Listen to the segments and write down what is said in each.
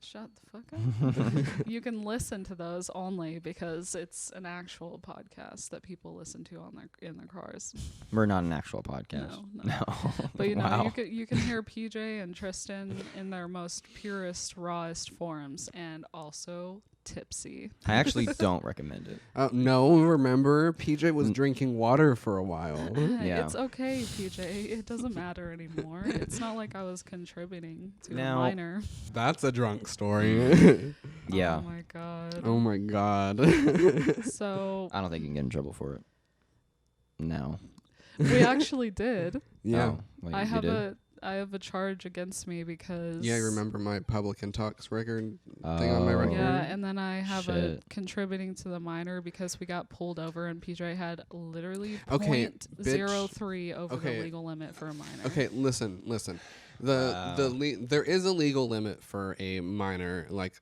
Shut the fuck up. You can listen to those only because it's an actual podcast that people listen to in their cars. We're not an actual podcast. No. But Wow. you can hear PJ and Tristan in their most purest, rawest forms, and also tipsy. I actually don't recommend it. No, remember, PJ was drinking water for a while. Yeah. It's okay, PJ. It doesn't matter anymore. It's not like I was contributing to Now- a minor. That's a drunk story. Yeah. Oh my god. Oh my god. So I don't think you can get in trouble for it. No. we actually did. Yeah. Oh, wait, I you have did? I have a charge against me because Yeah, I remember my public intox record thing on my Oh. record. Yeah, and then I have a Shit. contributing to the minor because we got pulled over and PJ had literally Okay, .03 over Okay. the legal limit for a minor. Okay, listen. Wow. There is a legal limit for a minor, like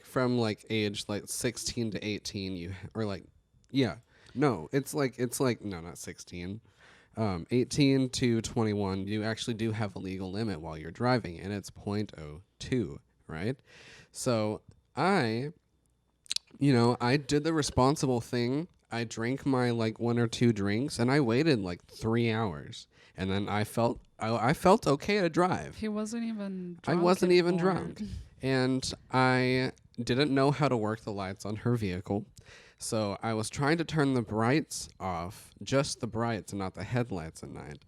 from like age like 16 to 18. No, not 16. 18 to 21, you actually do have a legal limit while you're driving, and it's .02, right? So I did the responsible thing. I drank my like 1 or 2 drinks, and I waited like 3 hours, and then I felt okay to drive. He wasn't even I drunk wasn't even anymore. drunk, and I didn't know how to work the lights on her vehicle. So I was trying to turn the brights off, just the brights and not the headlights at night.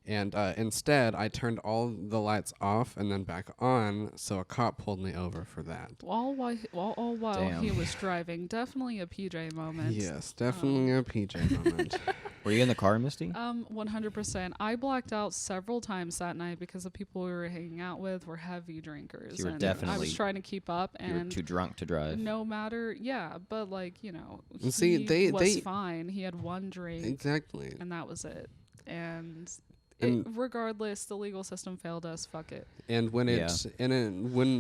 And instead, I turned all the lights off and then back on, so a cop pulled me over for that. All while Damn. he was driving. Definitely a PJ moment. Yes, definitely a PJ moment. Were you in the car, Misty? 100%. I blacked out several times that night because the people we were hanging out with were heavy drinkers. You were and I definitely- was trying to keep up, You were and too drunk to drive. no matter, yeah, but like, And see, he was they- fine. He had one drink, Exactly. and that was it. And And- regardless, the legal system failed us. Fuck it. And when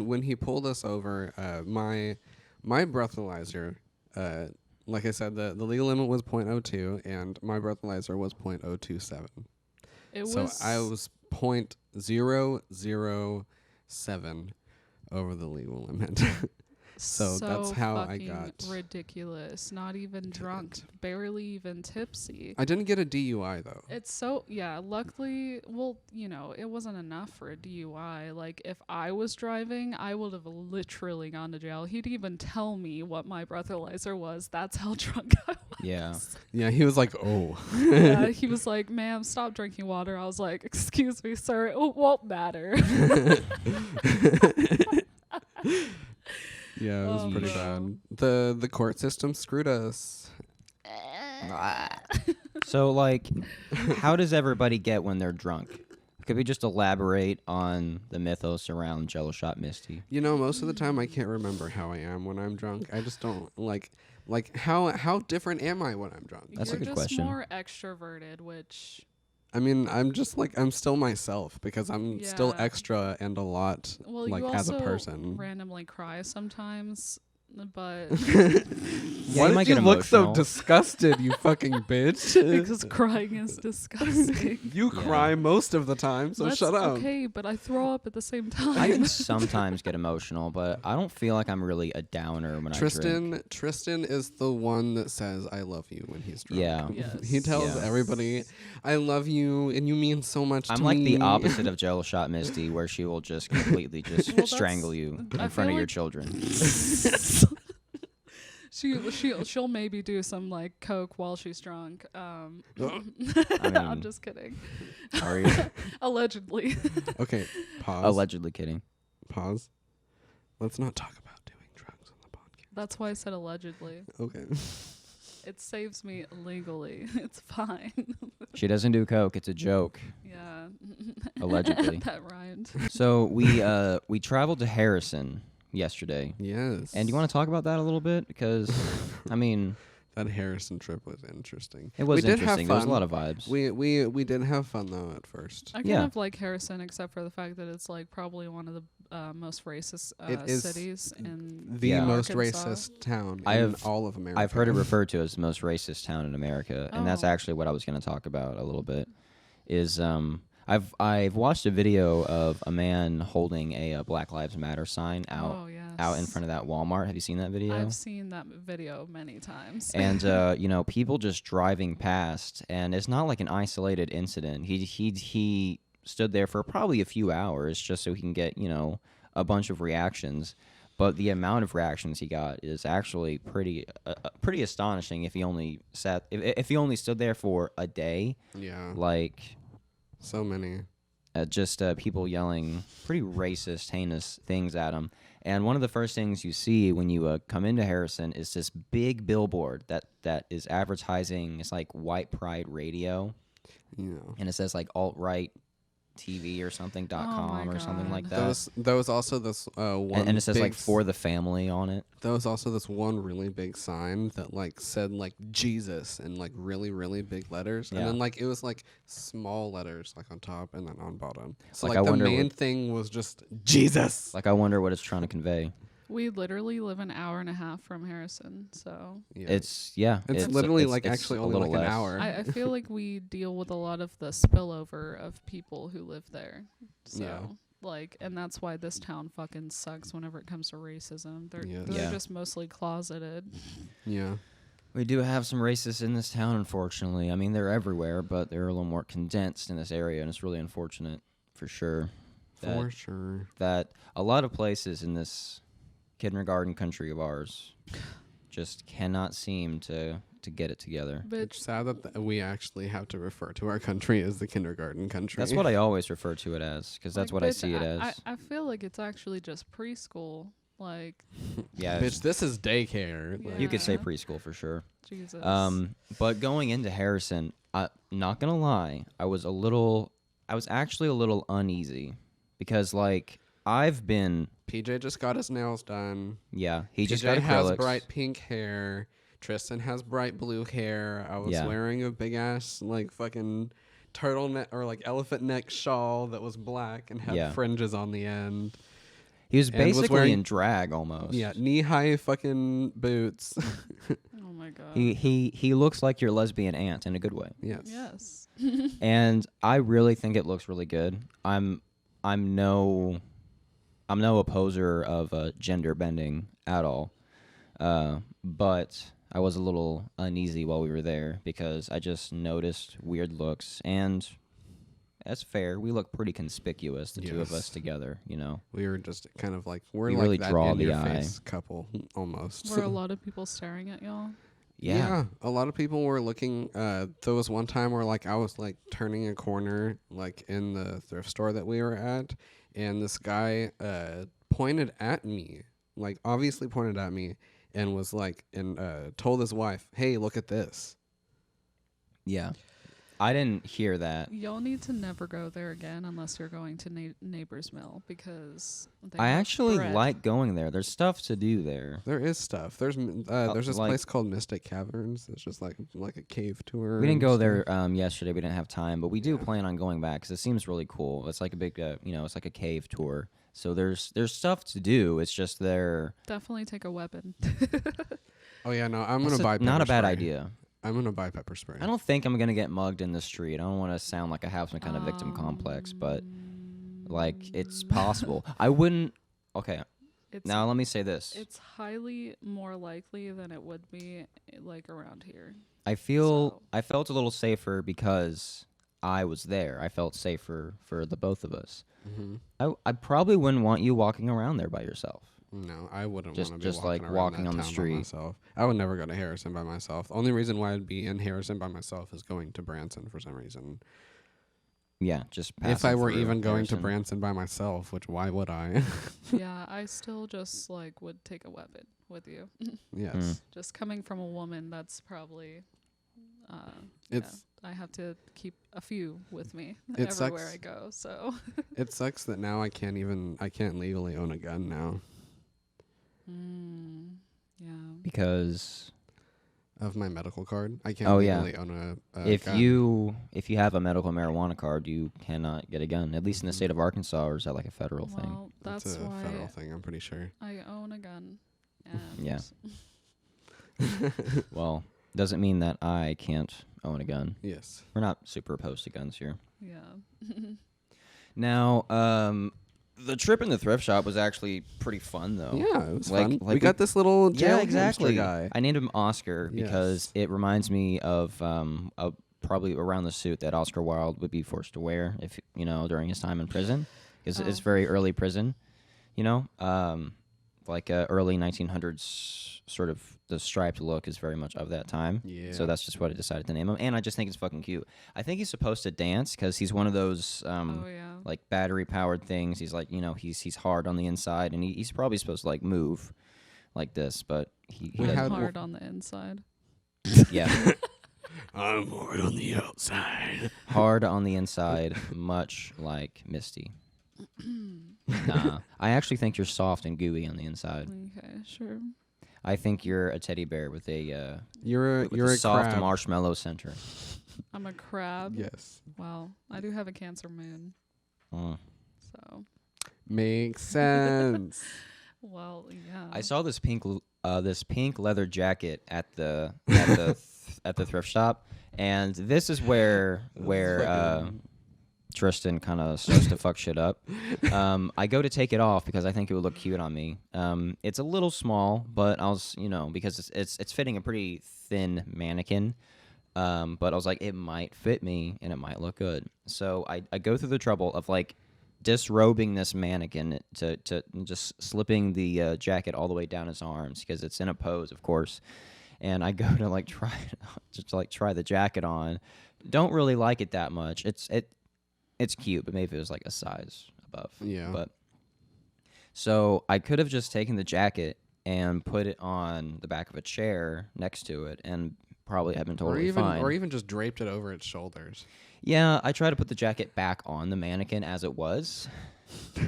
when he pulled us over, my breathalyzer, like I said, the legal limit was .02, and my breathalyzer was .027. It So was. I was .007 over the legal limit. So that's how I fucking got ridiculous. Not even drunk, barely even tipsy. I didn't get a DUI though. It's so, yeah, luckily, well, it wasn't enough for a DUI. Like, if I was driving, I would have literally gone to jail. He'd even tell me what my breathalyzer was. That's how drunk I was. Yeah. Yeah, he was like, "Oh." Yeah, he was like, "Ma'am, stop drinking water." I was like, "Excuse me, sir, it won't matter." Yeah, it was Oh, pretty no. bad. The court system screwed us. So, like, how does everybody get when they're drunk? Could we just elaborate on the mythos around Jello Shot Misty? Most of the time I can't remember how I am when I'm drunk. I just don't like how different am I when I'm drunk? That's a You're good just question. more extroverted, which I mean, I'm just like I'm still myself because I'm still Yeah. extra and a lot well, like you as also a person. randomly cry sometimes, but Yeah, you might get emotional. disgusted, you fucking bitch? because crying is disgusting. You Yeah. cry most of the time, so That's shut up. okay, but I throw up at the same time. I can sometimes get emotional, but I don't feel like I'm really a downer when I drink. Tristan is the one that says "I love you" when he's drunk. Yeah. Yes. He tells Yeah. everybody, "I love you," and you mean so much I'm to like me. the opposite of Jello Shot Misty, where she will just completely just Well, that's- strangle you I in front feel of your like- children. She'll maybe do some like coke while she's drunk. I'm mean- just kidding. Are you Allegedly. Okay, pause. allegedly kidding? Pause. Let's not talk about doing drugs on the podcast. That's why I said allegedly. Okay. It saves me legally. It's fine. She doesn't do coke. It's a joke. Yeah. Allegedly. That rhymed. So we traveled to Harrison yesterday. Yes. And you want to talk about that a little bit? Because, I mean, that Harrison trip was interesting. it was we did interesting. Have There was fun. a lot of vibes. We did have fun though at first. I kind Yeah. of like Harrison, except for the fact that it's like probably one of the most racist It is cities in The Yeah. most Arkansas. racist town I in have- all of America. I've heard it referred to as the most racist town in America, and that's Oh. actually what I was going to talk about a little bit. Is I've watched a video of a man holding a Black Lives Matter sign out Oh yeah. out in front of that Walmart. Have you seen that video? I've seen that video many times. And people just driving past, and it's not like an isolated incident. He stood there for probably a few hours just so he can get a bunch of reactions. But the amount of reactions he got is actually pretty astonishing. If he only if he only stood there for a day, like so many, just people yelling pretty racist, heinous things at him. And one of the first things you see when you come into Harrison is this big billboard that is advertising. It's like White Pride Radio, and it says like alt-right TV or something .com or something like that. There was also this one, and it says like for the family on it. There was also this one really big sign that like said like Jesus in like really really big letters, and then like it was like small letters like on top and then on bottom. So like the main thing was just Jesus. Like I wonder what it's trying to convey. We literally live an hour and a half from Harrison, so it's literally like actually only like an hour. I feel like we deal with a lot of the spillover of people who live there. So and that's why this town fucking sucks whenever it comes to racism. They're just mostly closeted. Yeah. We do have some racists in this town, unfortunately. I mean, they're everywhere, but they're a little more condensed in this area, and it's really unfortunate, for sure. That a lot of places in this kindergarten country of ours just cannot seem to get it together. It's sad that we actually have to refer to our country as the kindergarten country. That's what I always refer to it as, because that's what I see it as. I feel like it's actually just preschool. Like, yeah, bitch, this is daycare. Yeah. You could say preschool for sure. Jesus. But going into Harrison, not gonna lie, I was actually a little uneasy because like I've been. PJ just got his nails done. Yeah, he just PJ got acrylics. has bright pink hair. Tristan has bright blue hair. I was wearing a big ass like fucking turtleneck or like elephant neck shawl that was black and had fringes on the end. He was basically in drag almost. Yeah, knee-high fucking boots. Oh my god. He looks like your lesbian aunt in a good way. Yes. And I really think it looks really good. I'm no opposer of gender bending at all, but I was a little uneasy while we were there because I just noticed weird looks, and that's fair. We look pretty conspicuous, the two of us together, We were just kind of like, we're we like really that draw in the your eye. face couple, almost. Were a lot of people staring at y'all? Yeah, a lot of people were looking. There was one time where like I was like turning a corner like in the thrift store that we were at, and this guy pointed at me, like obviously pointed at me, and was like, and told his wife, "Hey, look at this." Yeah. I didn't hear that. Y'all need to never go there again unless you're going to Neighbor's Mill because I actually like going there. There's stuff to do there. There is stuff. There's this place called Mystic Caverns. It's just like a cave tour. We didn't go there yesterday. We didn't have time, but we do plan on going back because it seems really cool. It's like a big, it's like a cave tour. So there's stuff to do. It's just there. Definitely take a weapon. Oh yeah, no, I'm gonna buy. Not a bad spray. idea. I'm gonna buy pepper spray. I don't think I'm gonna get mugged in the street. I don't want to sound like I have some kind of victim complex, but like it's possible. I wouldn't. Okay. Now let me say this. It's highly more likely than it would be like around here. I felt a little safer because I was there. I felt safer for the both of us. Mm-hmm. I probably wouldn't want you walking around there by yourself. No, I wouldn't want to be just walking like around walking that on the town street. by myself. I would never go to Harrison by myself. The only reason why I'd be in Harrison by myself is going to Branson for some reason. Yeah, just if I were through even going Harrison. to Branson by myself, which why would I? Yeah, I still just like would take a weapon with you. Yes. Just coming from a woman, that's probably. I have to keep a few with me everywhere I go. So it sucks that now I can't legally own a gun now. Yeah. Because of my medical card, I can't legally own a if gun. if you have a medical marijuana card, you cannot get a gun. At least in the state of Arkansas, or is that like a federal thing? Well, that's a why federal thing. I'm pretty sure. I own a gun. And Yeah. Well, doesn't mean that I can't own a gun. Yes. We're not super opposed to guns here. Yeah. Now, The trip in the thrift shop was actually pretty fun, though. Yeah, it was Like- fun. like we got this little jail Yeah, exactly. hamster guy. I named him Oscar because Yes. it reminds me of probably around the suit that Oscar Wilde would be forced to wear if during his time in prison. It's very early prison, like early 1900s sort of. The striped look is very much of that time. Yeah. So that's just what I decided to name him, and I just think it's fucking cute. I think he's supposed to dance because he's one of those like battery powered things. He's like he's hard on the inside, and he's probably supposed to like move like this, but he I'm doesn't. hard on the inside. Yeah. I'm hard on the outside. Hard on the inside, much like Mysti. Nah, I actually think you're soft and gooey on the inside. Okay, sure. I think you're a teddy bear with a You're a soft crab. marshmallow center. I'm a crab. Yes. Well, I do have a Cancer moon, Mm. so Makes sense. well, yeah. I saw this pink leather jacket at the at the thrift shop, and this is where Tristan kind of starts to fuck shit up. I go to take it off because I think it would look cute on me. It's a little small, but I was, because it's fitting a pretty thin mannequin. But I was like, it might fit me and it might look good. So I go through the trouble of like disrobing this mannequin to just slipping the jacket all the way down his arms because it's in a pose, of course. And I go to like try the jacket on. Don't really like it that much. It's cute, but maybe it was like a size above. Yeah. But so I could have just taken the jacket and put it on the back of a chair next to it, and probably have been totally fine. Or even just draped it over its shoulders. Yeah, I tried to put the jacket back on the mannequin as it was,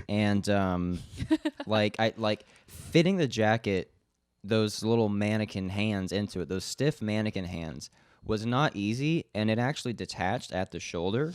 and like fitting the jacket, those little mannequin hands into it, those stiff mannequin hands, was not easy, and it actually detached at the shoulder.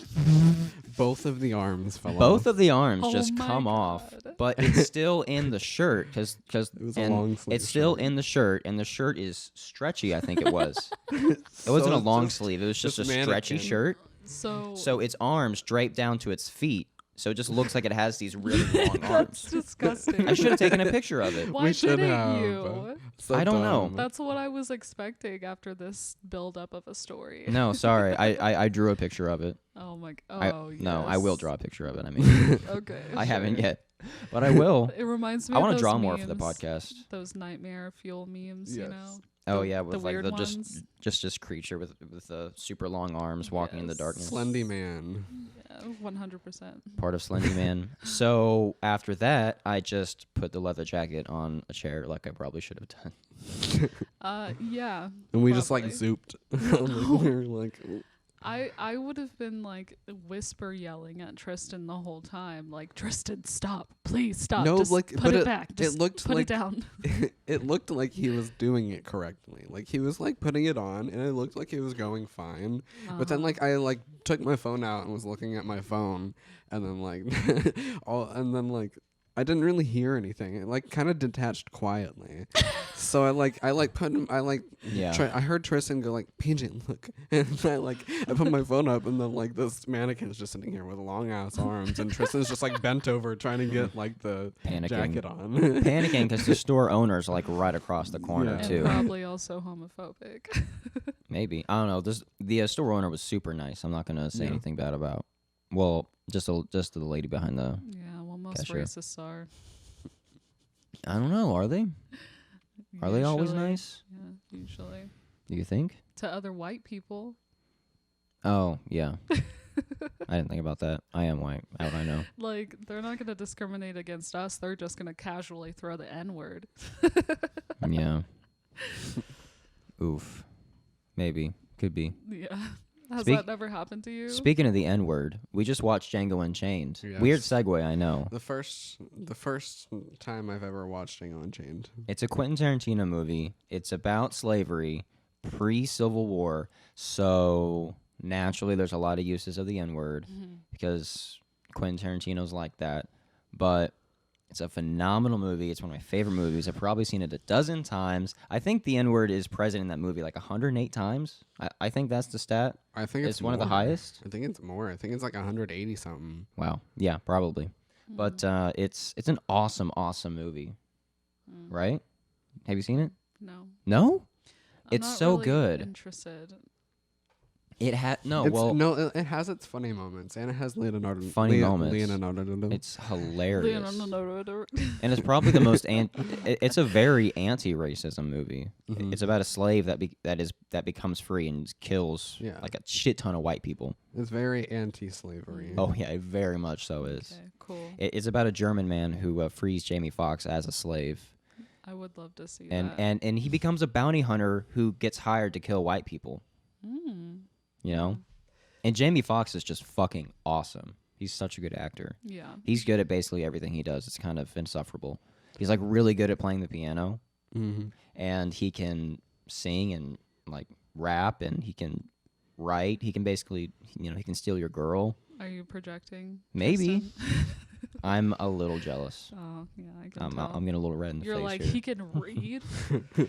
Both of the arms fell Both off. of the arms Oh just my come off, God. but it's still in the shirt because It was a long sleeve it's still shirt. in the shirt, and the shirt is stretchy. I think it was. It wasn't a long sleeve. It was just a stretchy mannequin. shirt. So Its arms drape down to its feet, so it just looks like it has these really long that's arms. disgusting. I should have taken a picture of it. Why We should didn't have. you? So I don't know. dumb. That's what I was expecting after this build-up of a story. No, sorry. I drew a picture of it. Oh my. No, I will yes. draw a picture of it. I mean, Okay. I haven't sure. yet, but I will. It reminds me. I want want to to draw more for the memes, podcast. Those nightmare fuel memes, Yes. you know. Oh The- yeah, the with like weird the ones. just creature with super long arms walking in the Yes. darkness. Slendy man. Yeah, 100%. Part of Slendy Man. So after that, I just put the leather jacket on a chair like I probably should have done. Yeah. And we just like probably. zooped. we were like, I would have been like whisper yelling at Tristan the whole time, like, Tristan, stop, please stop. No, just like, put but it it- back. it Just looked put like- it down. it looked like he was doing it correctly. Like he was like putting it on, and it looked like he was going fine. But then like I like took my phone out and was looking at my phone, and then like I didn't really hear anything. It like kind of detached quietly. So I heard Tristan go like, PJ, look, and I put my phone up, and then like this mannequin's just sitting here with long ass arms, and Tristan's just like bent over trying to get like the Panicking. jacket on. Panicking because the store owner's like right across the corner Yeah. And too. probably also homophobic. Maybe, I don't know. The store owner was super nice. I'm not gonna say Yeah. anything bad about. Well, just the lady behind the. Yeah, well, most Cashier. racists are. I don't know. Are they? Are they always Usually. nice? Yeah, usually. Do you think? To other white people. Oh yeah. I didn't think about that. I am white. How would I know? Like, they're not going to discriminate against us. They're just going to casually throw the N-word. Yeah. Oof. Maybe. Could be. Yeah. Has Speak- that never happened to you? Speaking of the N-word, we just watched Django Unchained. Yes. Weird segue, I know. The first time I've ever watched Django Unchained. It's a Quentin Tarantino movie. It's about slavery, pre-Civil War. So naturally, there's a lot of uses of the N-word because Quentin Tarantino's like that. But it's a phenomenal movie. It's one of my favorite movies. I've probably seen it a dozen times. I think the N-word is present in that movie like 108 times. I think that's the stat. I think It's one of the more. highest. I think it's more. I think it's like 180 something. Wow. Yeah, probably. But it's an awesome movie, right? Have you seen it? No. No? I'm It's not so really good. Interested. It had It has its funny moments, and it has Leonardo. Moments. Leonardo. It's hilarious. Leonardo. And it's probably the most it's a very anti-racism movie. Mhm. It's about a slave that becomes free and kills Yeah. like a shit ton of white people. It's very anti-slavery. Oh yeah, it very much so is. Okay, cool. It's about a German man who frees Jamie Foxx as a slave, I would love to see and that. and he becomes a bounty hunter who gets hired to kill white people. Mm. You know, and Jamie Foxx is just fucking awesome. He's such a good actor. Yeah. He's good at basically everything he does. It's kind of insufferable. He's like really good at playing the piano, and he can sing and like rap, and he can write. He can basically, he can steal your girl. Are you projecting? Maybe. Tristan? I'm a little jealous. Oh, yeah, I can I'm tell. getting a little red in the You're face like, here. he can read?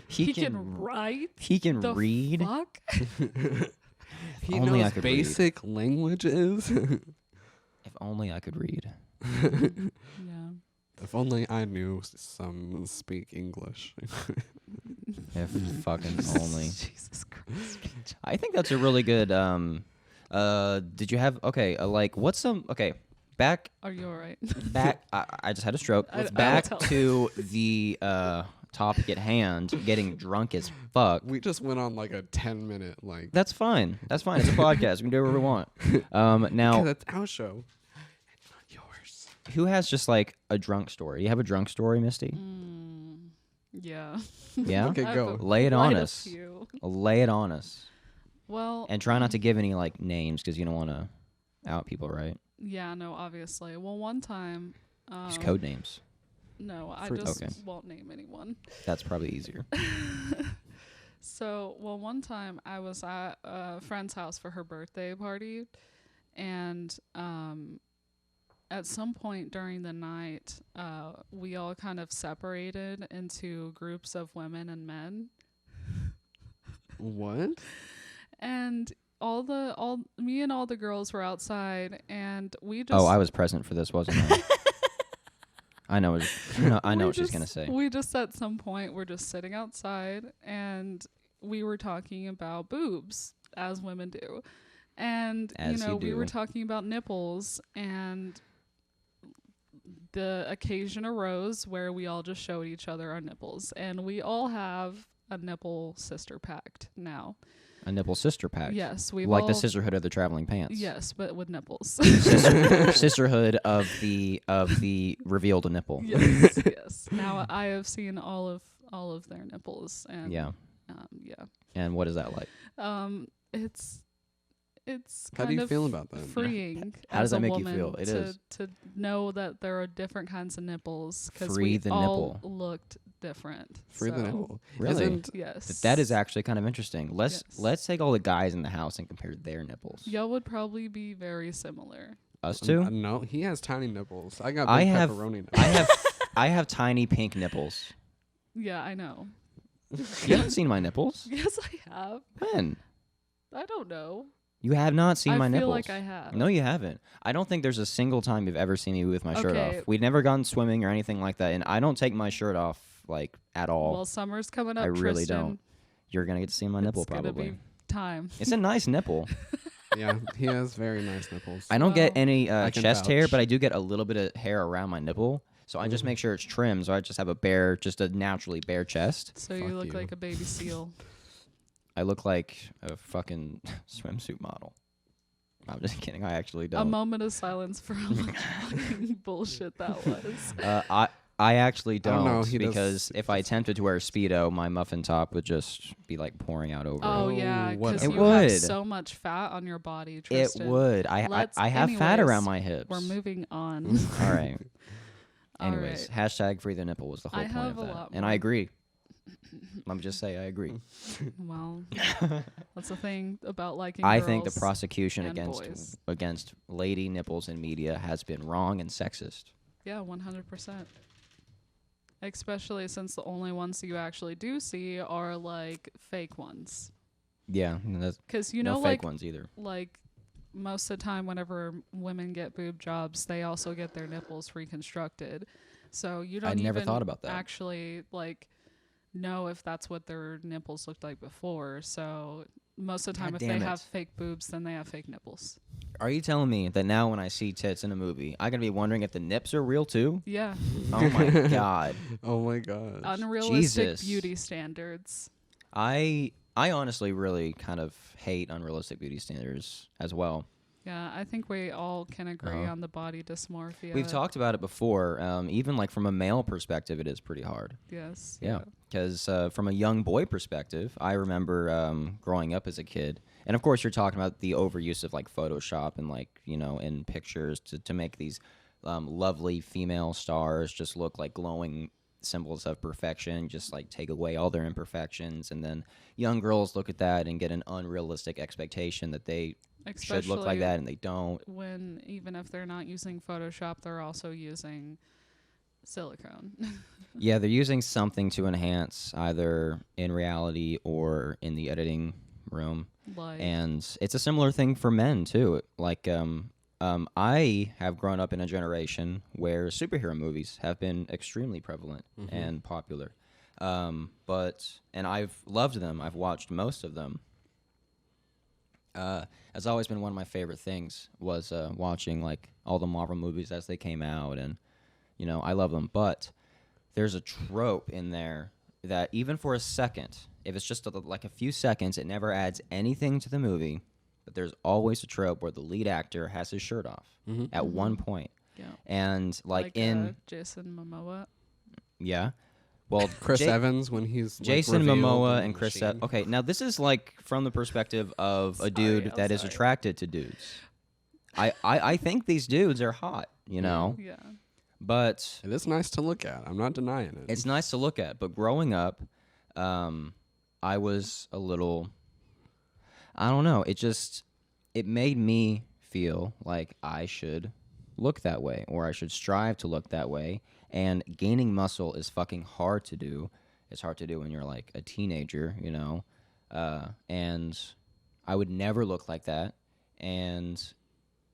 He can write? He can The read. fuck? He Only I knows could basic languages. If only I could read. Yeah. If only I knew some speak English. If fucking only. Jesus Christ. I think that's a really good. Did you have what's some back Are you alright? I just had a stroke. I Back tell. to the topic at hand, getting drunk as fuck. We just went on like a 10-minute like. That's fine. It's a podcast. We can do whatever we want. Now, That's our show. It's not yours. who has just like a drunk story? You have a drunk story, Misty? Yeah. Yeah. Okay, I have go. Lay it on quite a us. few. Lay it on us. Well, And try not to give any like names because you don't want to out people, right? yeah, no, obviously. Well, one time. Just code names. No, I For- just Okay. won't name anyone. That's probably easier. So, well, one time I was at a friend's house for her birthday party, and at some point during the night, we all kind of separated into groups of women and men, What? and me and all the girls were outside, and we just Oh, I was present for this, wasn't I? I know. I know what she's gonna say. We just at some point we're just sitting outside, and we were talking about boobs, as women do, and As you we were do. talking about nipples, and the occasion arose where we all just showed each other our nipples, and we all have a nipple sister pact now. A nipple sister pact. Yes, we've Like all, the Sisterhood of the Traveling Pants. Yes, but with nipples. Sisterhood of the revealed nipple. Yes, yes. Now I have seen all of their nipples, and Yeah. yeah. And what is that like? It's How do kind you of feel about that? freeing. How does as a that make you woman feel? It to, is. to know that there are different kinds of nipples because Free we the all nipple. looked different. Free the so, nipple. Really? Isn't Yes. That is actually kind of interesting. Yes. Let's take all the guys in the house and compare their nipples. Y'all would probably be very similar. Us two? No, he has tiny nipples. I got big I have pepperoni nipples. I have tiny pink nipples. Yeah, I know. You haven't seen my nipples? Yes, I have. When? I don't know. You have not seen my I feel nipples. like I have. No, you haven't. I don't think there's a single time you've ever seen me with my shirt Okay. off. We've never gone swimming or anything like that, and I don't take my shirt off like at all. Well, summer's coming up. I really Tristan. don't. You're gonna get to see my nipple It's gonna probably. be time. It's a nice nipple. Yeah, he has very nice nipples. I don't get Wow. any I can chest hair, vouch. but I do get a little bit of hair around my nipple. So I just make sure it's trimmed, so I just have just a naturally bare chest. So you Fuck look you. like a baby seal. I look like a fucking swimsuit model. I'm just kidding. I actually A don't. moment of silence for how much fucking bullshit that was. I actually I don't don't know, he does- because if I attempted to wear a Speedo, my muffin top would just be like pouring out over Oh it. yeah, what because a- you It have would. so much fat on your body, It Tristan. would. I have fat anyways, around my hips. We're moving on. All right. All Anyways, right. hashtag free the nipple was the whole I point have of a that. lot And more. I agree. Let me just say I agree. Well, that's the thing about liking I girls. think the prosecution and boys. against lady nipples in media has been wrong and sexist. Yeah, 100%. Especially since the only ones you actually do see are like fake ones. Yeah, that's Because you no know, fake like ones either. like most of the time whenever women get boob jobs, they also get their nipples reconstructed. So you don't never even thought about that. actually like know if that's what their nipples looked like before. So most of the time, God if they damn have it. fake boobs, then they have fake nipples. Are you telling me that now when I see tits in a movie, I'm going to be wondering if the nips are real too? Yeah. Oh my God. Oh my gosh. Unrealistic Jesus. beauty standards. I honestly really kind of hate unrealistic beauty standards as well. Yeah, I think we all can agree Uh-huh. on the body dysmorphia. We've talked about it before. Even like from a male perspective, it is pretty hard. Yes. Yeah, because from a young boy perspective, I remember growing up as a kid, and of course you're talking about the overuse of like Photoshop and like in pictures to make these lovely female stars just look like glowing symbols of perfection, just like take away all their imperfections, and then young girls look at that and get an unrealistic expectation that they should look like that, and they don't. When even if they're not using Photoshop, they're also using silicone. Yeah, they're using something to enhance either in reality or in the editing room. Like, And it's a similar thing for men too. Like I have grown up in a generation where superhero movies have been extremely prevalent and popular. And I've loved them. I've watched most of them. It's always been one of my favorite things was watching like all the Marvel movies as they came out, and I love them. But there's a trope in there that even for a second, if it's just like a few seconds, it never adds anything to the movie. But there's always a trope where the lead actor has his shirt off at one point. yeah. And like in Jason Momoa. yeah, well, Chris Evans when he's like, Jason revealed Momoa in and the Chris machine. Evans. Okay, now this is like from the perspective of a dude I'm that is sorry. attracted to dudes. I think these dudes are hot, Yeah. but It is nice to look at. I'm not denying it. it's nice to look at. But growing up, I was a little, I don't know. It made me feel like I should look that way, or I should strive to look that way. And gaining muscle is fucking hard to do. It's hard to do when you're like a teenager, and I would never look like that. And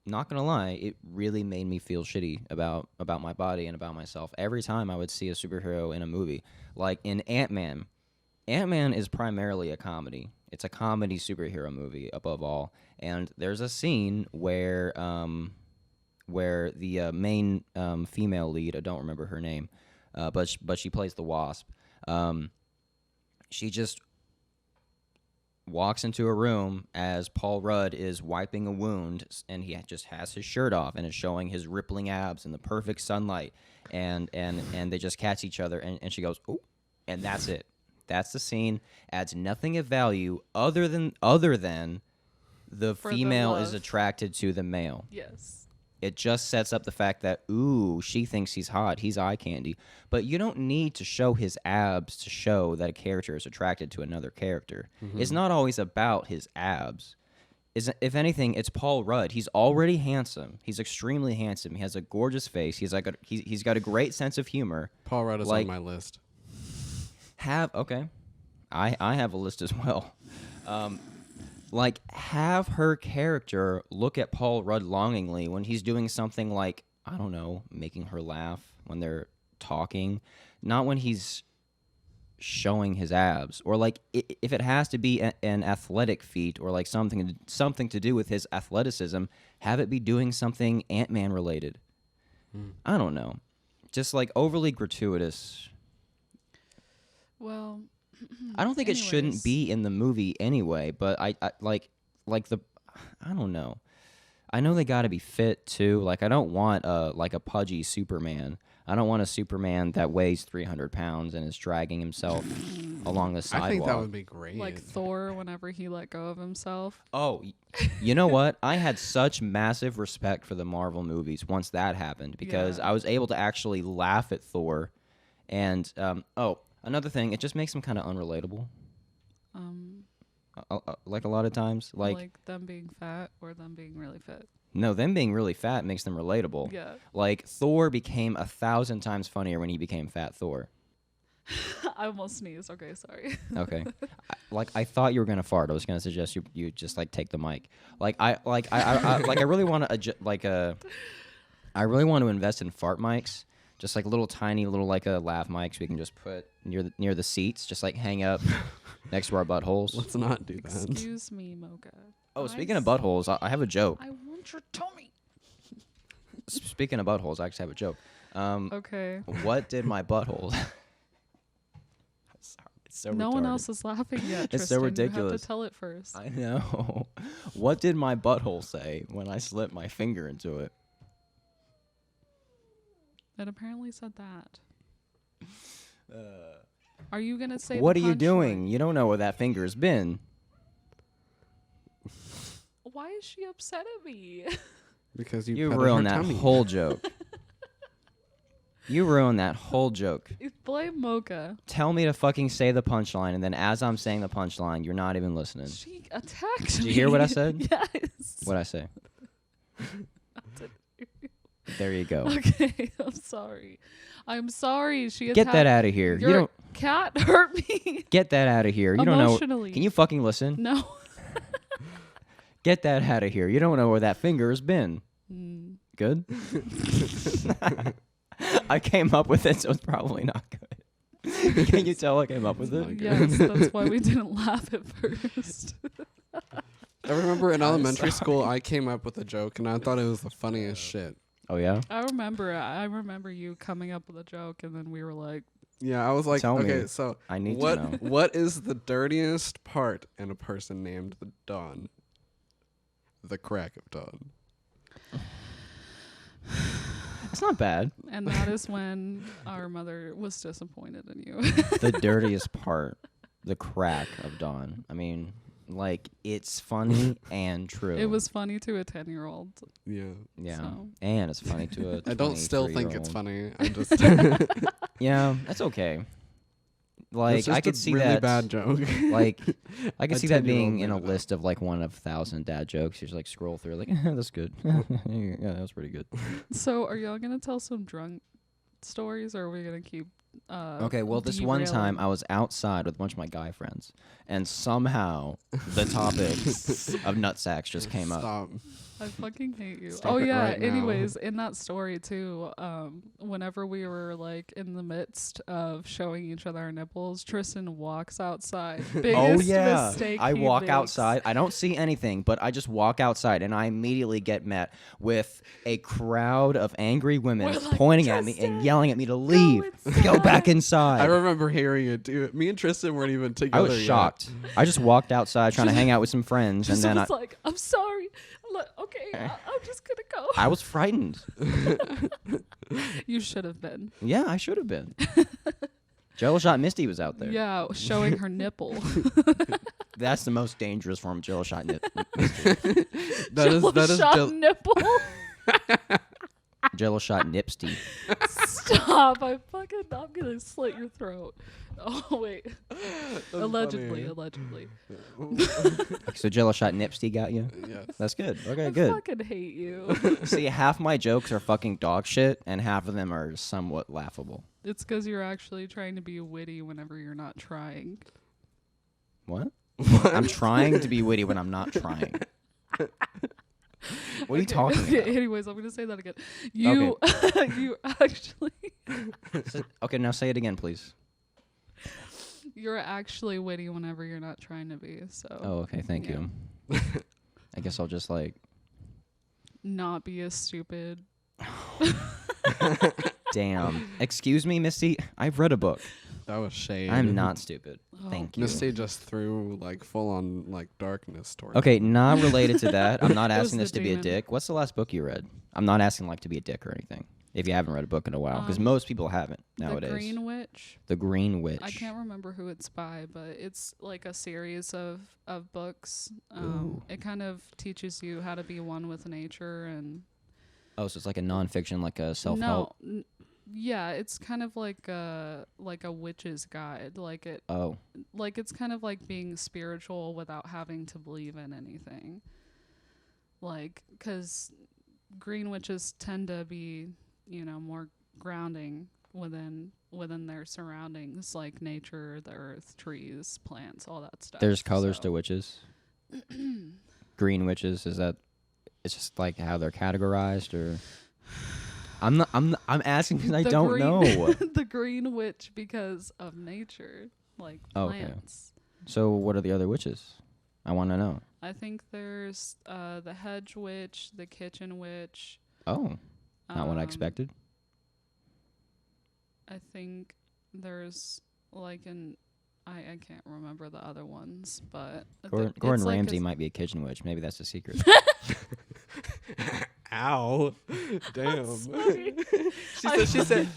not gonna lie, it really made me feel shitty about my body and about myself every time I would see a superhero in a movie. Like in Ant-Man. Ant-Man is primarily a comedy. It's a comedy superhero movie above all. And there's a scene where the main female lead, I don't remember her name, but she plays the Wasp. She just walks into a room as Paul Rudd is wiping a wound, and he just has his shirt off, and it's showing his rippling abs in the perfect sunlight, and they just catch each other, and she goes, "Oh," and that's it. That's the scene. Adds nothing of value other than the For the female is love. attracted to the male. Yes. It just sets up the fact that, ooh, she thinks he's hot. He's eye candy. But you don't need to show his abs to show that a character is attracted to another character. It's not always about his abs. If anything, it's Paul Rudd. He's already handsome. He's extremely handsome. He has a gorgeous face. He's got a great sense of humor. Paul Rudd is like- on my list. Okay. I have a list as well. Have her character look at Paul Rudd longingly when he's doing something like, I don't know, making her laugh when they're talking, not when he's showing his abs, or like if it has to be an athletic feat or like something to do with his athleticism, have it be doing something Ant-Man related. I don't know, just like overly gratuitous. Well, I don't think it shouldn't anyways. be in the movie anyway, but I don't know. I know they got to be fit too. Like I don't want a pudgy Superman. I don't want a Superman that weighs 300 pounds and is dragging himself along the sidewalk. I think that would be great. like Thor, whenever he let go of himself. Oh, you know what? I had such massive respect for the Marvel movies once that happened, because Yeah. I was able to actually laugh at Thor. And another thing, it just makes him kind of unrelatable. Like a lot of times, Like them being fat or them being really fit. no, them being really fat makes them relatable. Yeah. Like Thor became 1,000 times funnier when he became Fat Thor. I almost sneezed. Okay, sorry. Okay. I thought you were gonna fart. I was gonna suggest you just like take the mic. I really want to I really want to invest in fart mics, just like little tiny little laugh mics we can just put near the seats, just like hang up next to our buttholes. Let's not do that. Excuse me, Mocha. Oh, speaking of buttholes, I have a joke. I want your tummy. Speaking of buttholes, I actually have a joke. Okay. What did my butthole? Sorry, it's so No retarded. one else is laughing yet. It's Tristan. so You have ridiculous. to tell it first. I know. What did my butthole say when I slipped my finger into it? It apparently said that. Are you gonna say? What the are you punchline? doing? You don't know where that finger's been. Why is she upset at me? Because you You petted ruined her that tummy. whole joke. You ruined that whole joke. Blame Mocha. Tell me to fucking say the punchline, and then as I'm saying the punchline, you're not even listening. She attacked me. Did you hear what I said? Yes. What'd I say? There you go. Okay, I'm sorry. I'm sorry. She Get that out of here. Your You don't cat hurt me. get that out of here. You don't know. Emotionally. Can you fucking listen? No. Get that out of here. You don't know where that finger has been. Good? I came up with it, so it's probably not good. Can you tell I came up with it? Yes, that's why we didn't laugh at first. I remember in elementary school, I came up with a joke, and I thought it was the funniest shit. Oh, yeah? I remember you coming up with a joke, and then we were like, Yeah, I was like, Tell me. okay, so I need to what know. what is the dirtiest part in a person named the dawn? The crack of dawn. It's not bad. and that is when our mother was disappointed in you. The dirtiest part, the crack of dawn. I mean, like, it's funny and true. It was funny to a 10-year-old. Yeah. Yeah. so. And it's funny to a I don't still think it's 23-year-old. funny. I just Yeah, that's okay. Like, it's just I could a see really that. bad joke. Like, I could A see that 10-year-old being in a made it up. list of like 1 of 1,000 dad jokes. You just like scroll through, like, that's good. Yeah, that was pretty good. So are y'all going to tell some drunk stories, or are we going to keep Okay, well, this one time derailing? I was outside with a bunch of my guy friends, and somehow the topic of nutsacks just came up. Stop. I fucking hate you. Stop Oh it yeah. right now. Anyways, in that story too, whenever we were like in the midst of showing each other our nipples, Tristan walks outside. Biggest Oh yeah, mistake I he walk makes. outside. I don't see anything, but I just walk outside, and I immediately get met with a crowd of angry women We're like, pointing at me "Tristan, and yelling at me to leave, inside." go back inside. I remember hearing it too. Me and Tristan weren't even I together. was yet. shocked. I just walked outside trying to hang out with some friends, and Tristan then was like, "I'm sorry. Okay, I'm just gonna go." I was frightened. You should have been. Yeah, I should have been. Jello Shot Misty was out there. Yeah, showing her nipple. That's the most dangerous form of Jello Shot nip. Jello shot nipple. Jello Shot Nipsty. Stop! I'm gonna slit your throat. Oh wait. Allegedly. So Jello Shot Nipsty got you? Yes. That's good. Okay, I good. fucking hate you. See, half my jokes are fucking dog shit, and half of them are somewhat laughable. It's because you're actually trying to be witty whenever you're not trying. What? I'm trying to be witty when I'm not trying. What are you talking about? Anyways, I'm gonna say that again. You, you actually, Okay, now say it again, please. you're actually witty whenever you're not trying to be. So. Oh, okay, thank you. I guess I'll just like. Not be as stupid. Damn. Excuse me, Misty. I've read a book. That was shade. I'm not stupid. Oh. Thank you. Misty just threw like full on like darkness towards. Okay, not related to that. I'm not It was asking the this to be a demon. dick. What's the last book you read? I'm not asking like to be a dick or anything. If you haven't read a book in a while, because most people haven't nowadays. The Green Witch. The Green Witch. I can't remember who it's by, but it's like a series of books. Ooh. It kind of teaches you how to be one with nature and. Oh, so it's like a nonfiction, like a self-help. No. Yeah, it's kind of like a witch's guide. Like it's kind of like being spiritual without having to believe in anything. Like, 'cause green witches tend to be, more grounding within their surroundings, like nature, the earth, trees, plants, all that stuff. There's colors So- to witches. Green witches, is that? It's just like how they're categorized, or I'm asking because I The don't green- know. The green witch because of nature, like Okay. plants. So what are the other witches? I want to know. I think there's the hedge witch, the kitchen witch. Oh, not what I um, expected. I think there's like I can't remember the other ones, but Gordon it's like Ramsay might be a kitchen witch. Maybe that's the secret. Ow. Damn. Sorry. She said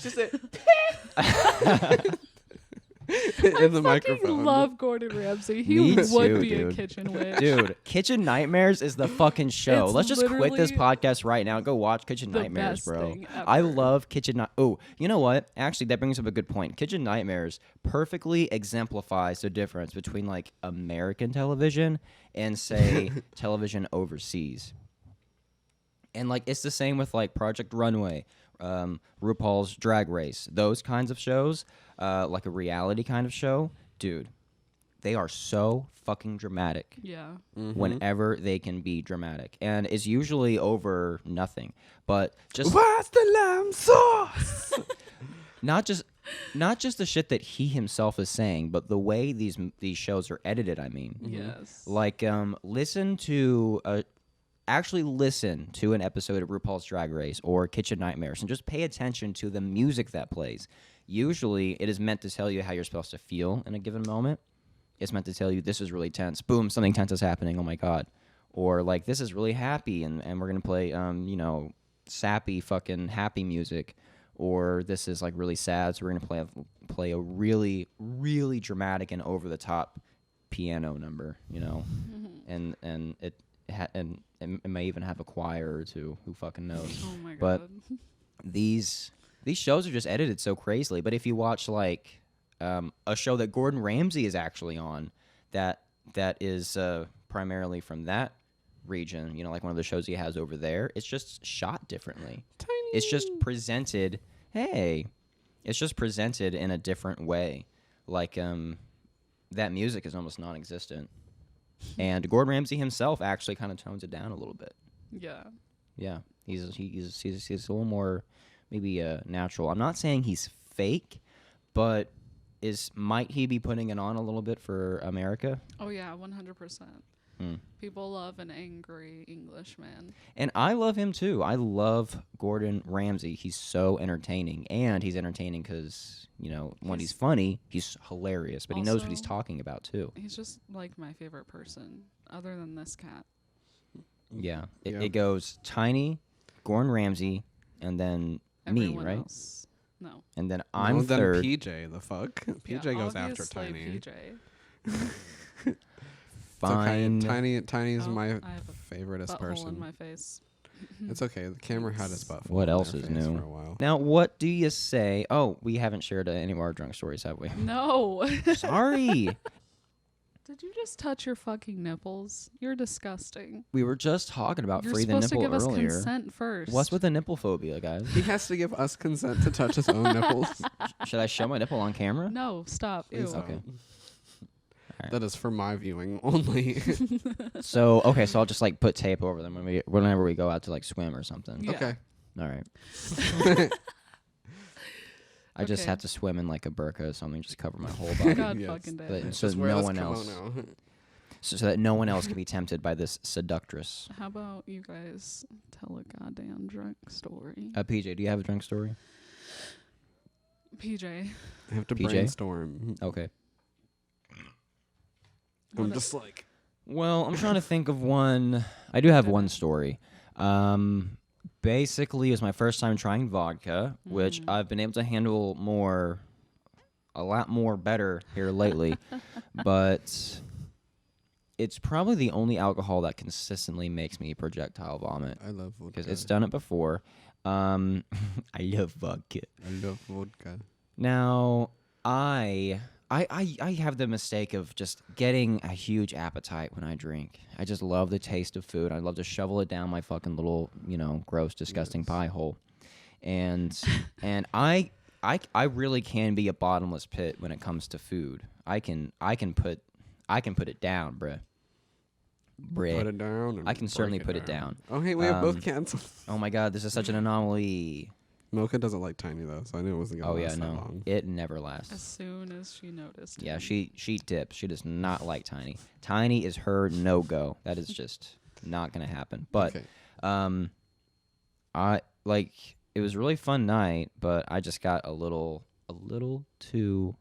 I in the microphone. fucking love Gordon Ramsay. He Me would too, be a dude. kitchen witch. Dude, Kitchen Nightmares is the fucking show. It's Let's just quit this literally podcast right now and go watch Kitchen the Nightmares, best bro. thing I ever. love Oh, you know what? Actually, that brings up a good point. Kitchen Nightmares perfectly exemplifies the difference between like American television and say television overseas. And like it's the same with like Project Runway, RuPaul's Drag Race, those kinds of shows, like a reality kind of show. Dude, they are so fucking dramatic Yeah. whenever they can be dramatic. And it's usually over nothing. But just What's the lamb sauce? not just the shit that he himself is saying, but the way these shows are edited, I mean. Yes. Like listen to an episode of RuPaul's Drag Race or Kitchen Nightmares and just pay attention to the music that plays. Usually, it is meant to tell you how you're supposed to feel in a given moment. It's meant to tell you this is really tense. Boom, something tense is happening. Oh my god. Or like this is really happy and we're gonna play sappy fucking happy music. Or this is like really sad, so we're gonna play a really, really dramatic and over the top piano number, and it may even have a choir or two. Who fucking knows? Oh my But god. these shows are just edited so crazily. But if you watch like a show that Gordon Ramsay is actually on, that is primarily from that region, like one of the shows he has over there, it's just shot differently. It's just presented. It's just presented in a different way. Like that music is almost non-existent. And Gordon Ramsay himself actually kind of tones it down a little bit. Yeah. Yeah, he's a little more maybe natural. I'm not saying he's fake, but might he be putting it on a little bit for America? Oh yeah, 100%. People love an angry Englishman. And I love him too. I love Gordon Ramsay. He's so entertaining, and he's entertaining because when he's funny, he's hilarious. But he knows what he's Also- talking about too. He's just like my favorite person, other than this cat. Yeah, Yeah. it goes Tiny, Gordon Ramsay, and then Everyone me, right? else. No. And then I'm Well, then third. PJ, the fuck? PJ Yeah, goes after obviously Tiny. PJ. It's okay. Fine. Tiny is Oh, my I have a favoriteest Butthole person. in my face. It's okay. The camera had his butt. What in else their is face new? For a while. Now, what do you say? Oh, we haven't shared any of our drunk stories, have we? No. Sorry. Did you just touch your fucking nipples? You're disgusting. We were just talking about You're free the supposed to nipple give us earlier. consent first. What's with the nipple phobia, guys? He has to give us consent to touch his own nipples. Should I show my nipple on camera? No, stop. Ew. Please Okay. don't. That is for my viewing only. So I'll just like put tape over them whenever we go out to like swim or something. Yeah. Okay. All right. I just Okay. have to swim in like a burqa or something, just cover my whole body, God Yes. fucking damn but, it. so Just wear no this one else, kimono. so that no one else can be tempted by this seductress. How about you guys tell a goddamn drunk story? PJ, do you have a drunk story? PJ. I have to PJ? brainstorm. Okay. I'm What just like, Well, I'm trying to think of one. I do have one story. Basically, it was my first time trying vodka, which I've been able to handle a lot more better here lately. But it's probably the only alcohol that consistently makes me projectile vomit I love vodka. because it's done it before. I love vodka. I love vodka. Now, I have the mistake of just getting a huge appetite when I drink. I just love the taste of food. I love to shovel it down my fucking little, gross, disgusting pie hole. And I I really can be a bottomless pit when it comes to food. I can put it down, bruh. Put it down. And I can certainly break put it down. Oh, hey, we have both canceled. Oh my God, this is such an anomaly. Mocha doesn't like tiny though, so I knew it wasn't gonna last that long. It never lasts. As soon as she noticed. Yeah, she dips. She does not like Tiny. Tiny is her no-go. That is just not gonna happen. But Okay. it was a really fun night, but I just got a little too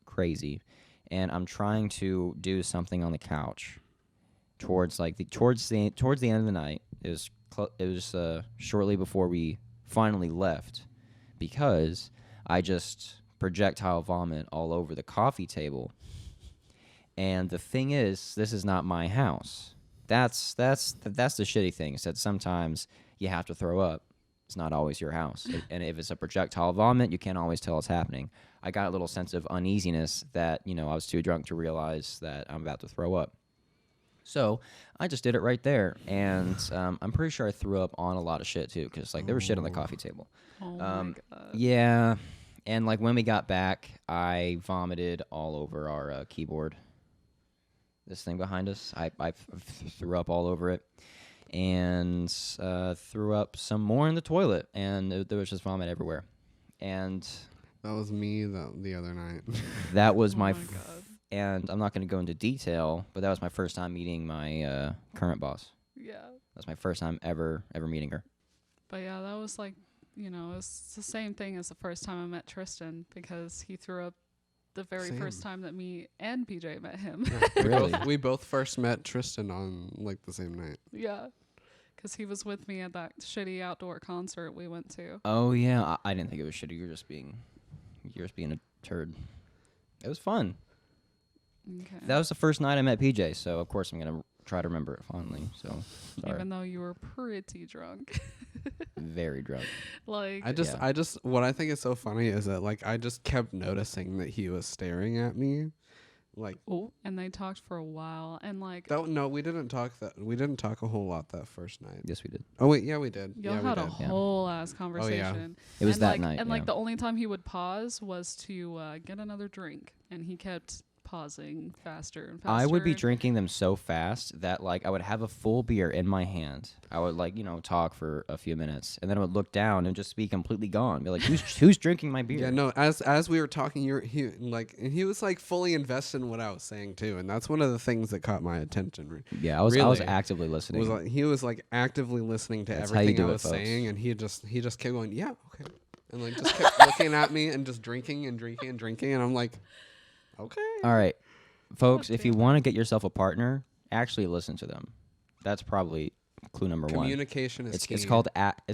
crazy, and I'm trying to do something on the couch towards the end of the night. It was shortly before we finally left, because I just projectile vomit all over the coffee table. And the thing is, this is not my house. That's the shitty thing, is that sometimes you have to throw up. It's not always your house. And if it's a projectile vomit, you can't always tell it's happening. I got a little sense of uneasiness that, I was too drunk to realize that I'm about to throw up. So I just did it right there, and I'm pretty sure I threw up on a lot of shit too, because there was shit on the coffee table. Oh my God. Yeah, and when we got back, I vomited all over our keyboard. This thing behind us, I threw up all over it, and threw up some more in the toilet, and there was just vomit everywhere. And that was me the other night. That was Oh my. my God. And I'm not going to go into detail, but that was my first time meeting my current boss. Yeah. That's my first time ever meeting her. But yeah, that was it's the same thing as the first time I met Tristan, because he threw up the very first time that me and PJ met him. Yeah, Really? we both first met Tristan on the same night. Yeah. Because he was with me at that shitty outdoor concert we went to. Oh yeah, I didn't think it was shitty. You're just being a turd. It was fun. Okay. That was the first night I met PJ, so of course I'm gonna try to remember it fondly. So sorry. Even though you were pretty drunk. Very drunk. I just what I think is so funny is that I just kept noticing that he was staring at me. And they talked for a while, and no, we didn't talk a whole lot that first night. Yes, we did. Oh wait, yeah, we did. y'all Yeah, had we a did. whole ass conversation. It was and that night. And yeah. the only time he would pause was to get another drink, and he kept pausing faster and faster. I would be drinking them so fast that I would have a full beer in my hand. I would talk for a few minutes, and then I would look down and just be completely gone. Be like, who's drinking my beer? Yeah, no. As we were talking, he was fully invested in what I was saying too, and that's one of the things that caught my attention. Yeah, I was actively listening. He was actively listening to everything I was saying, and he just kept going, yeah, okay, and just kept looking at me and just drinking and drinking and drinking, and I'm like, okay. All right, folks, if you want to get yourself a partner, actually listen to them. That's probably clue number one. Communication is key. It's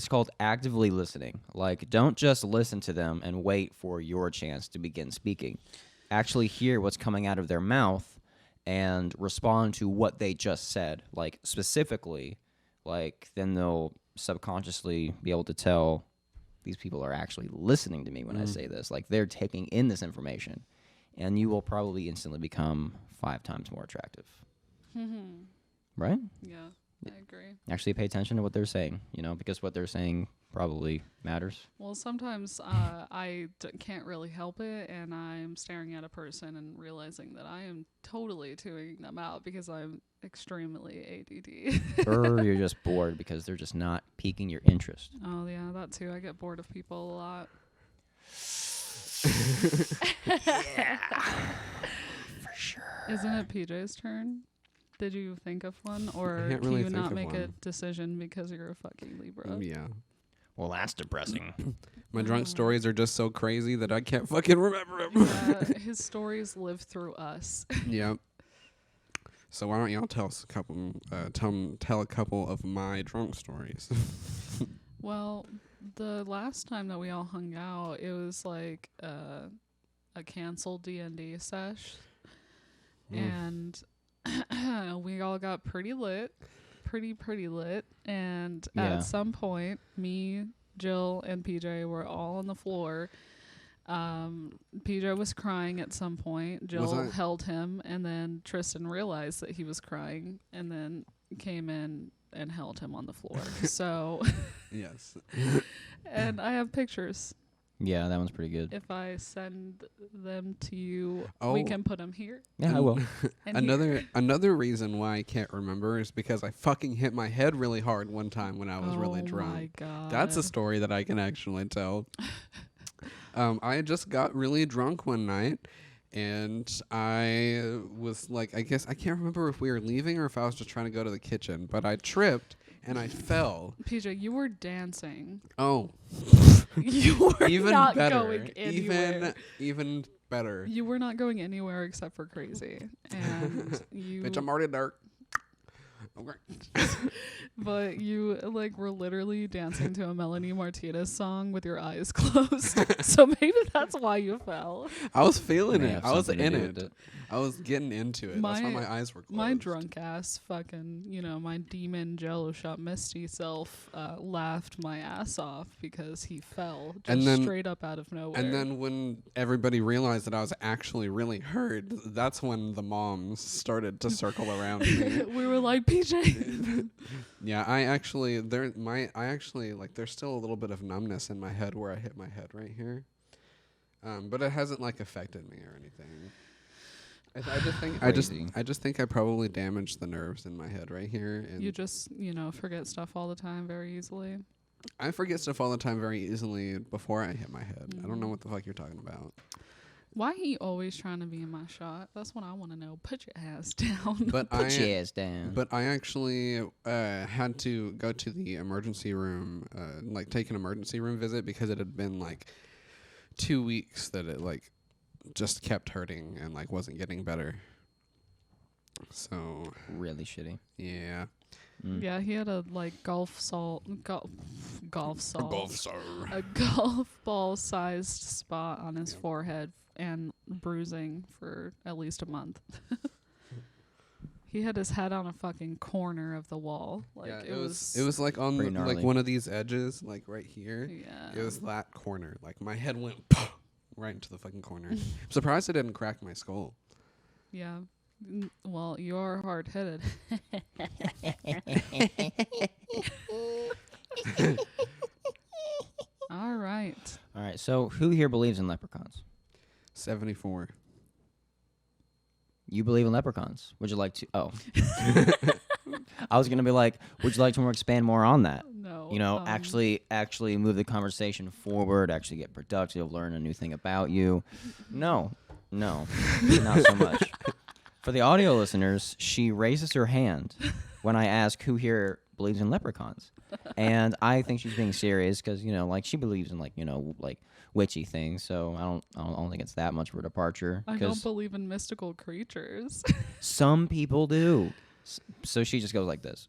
called actively listening. Don't just listen to them and wait for your chance to begin speaking. Actually hear what's coming out of their mouth and respond to what they just said. Specifically, then they'll subconsciously be able to tell these people are actually listening to me when I say this. They're taking in this information. And you will probably instantly become 5 times more attractive. Right? Yeah, I agree. Actually pay attention to what they're saying, because what they're saying probably matters. Well, sometimes I can't really help it, and I'm staring at a person and realizing that I am totally tuning them out because I'm extremely ADD. Or you're just bored because they're just not piquing your interest. Oh, yeah, that too. I get bored of people a lot. Yeah, for sure. Isn't it PJ's turn? Did you think of one, or can't can really you think not of make a one. decision because you're a fucking Libra? Yeah. Well, that's depressing. My drunk stories are just so crazy that I can't fucking remember them. Yeah, his stories live through us. Yeah. So why don't y'all tell us a couple? Tell a couple of my drunk stories. Well, the last time that we all hung out, it was a canceled D&D sesh, and we all got pretty lit, pretty lit, and at some point, me, Jill, and PJ were all on the floor. PJ was crying at some point. Jill held him, and then Tristan realized that he was crying, and then came in and held him on the floor. So Yes. and I have pictures. Yeah, that one's pretty good. If I send them to you, Oh. we can put them here. Yeah, I will. And here. Another reason why I can't remember is because I fucking hit my head really hard one time when I was really drunk. Oh my god. That's a story that I can actually tell. I had just got really drunk one night, and I was like, I guess I can't remember if we were leaving or if I was just trying to go to the kitchen, but I tripped and I fell. PJ, you were dancing. Oh, You were even not better. going anywhere. Even better. You were not going anywhere except for crazy. And you Bitch, I'm already dark. Okay. but you like were literally dancing to a Melanie Martinez song with your eyes closed. So maybe that's why you fell. I was feeling May it. have I was something to in do it. with it. I was getting into it. That's why my eyes were closed. My drunk ass fucking, my demon jello shot Mysti self laughed my ass off because he fell just And then- straight up out of nowhere. And then when everybody realized that I was actually really hurt, that's when the moms started to circle around me. we were like, PJ. Yeah, there's still a little bit of numbness in my head where I hit my head right here. But it hasn't like affected me or anything. I just think I probably damaged the nerves in my head right here. And You just, forget stuff all the time very easily. I forget stuff all the time very easily before I hit my head. I don't know what the fuck you're talking about. Why he always trying to be in my shot? That's what I want to know. Put your ass down. But Put your ass down. But I actually had to go to the emergency room, take an emergency room visit because it had been like 2 weeks that it like just kept hurting and like wasn't getting better. So Really shitty. yeah. Yeah, he had a golf ball sized spot on his forehead and bruising for at least a month. He had his head on a fucking corner of the wall. It was like on pretty gnarly. like one of these edges, like right here. Yeah. It was that corner. Like my head went right into the fucking corner. I'm surprised it didn't crack my skull. Yeah. Well, you're hard headed. All right. All right, so who here believes in leprechauns? 74. You believe in leprechauns. Would you like to? Oh. I was going to be like, would you like to expand more on that? No. Actually move the conversation forward, actually get productive, learn a new thing about you. No, not so much. For the audio listeners, she raises her hand when I ask who here believes in leprechauns. And I think she's being serious because, she believes in, witchy things. So I don't think it's that much of a departure. I don't believe in mystical creatures. Some people do. So she just goes like this.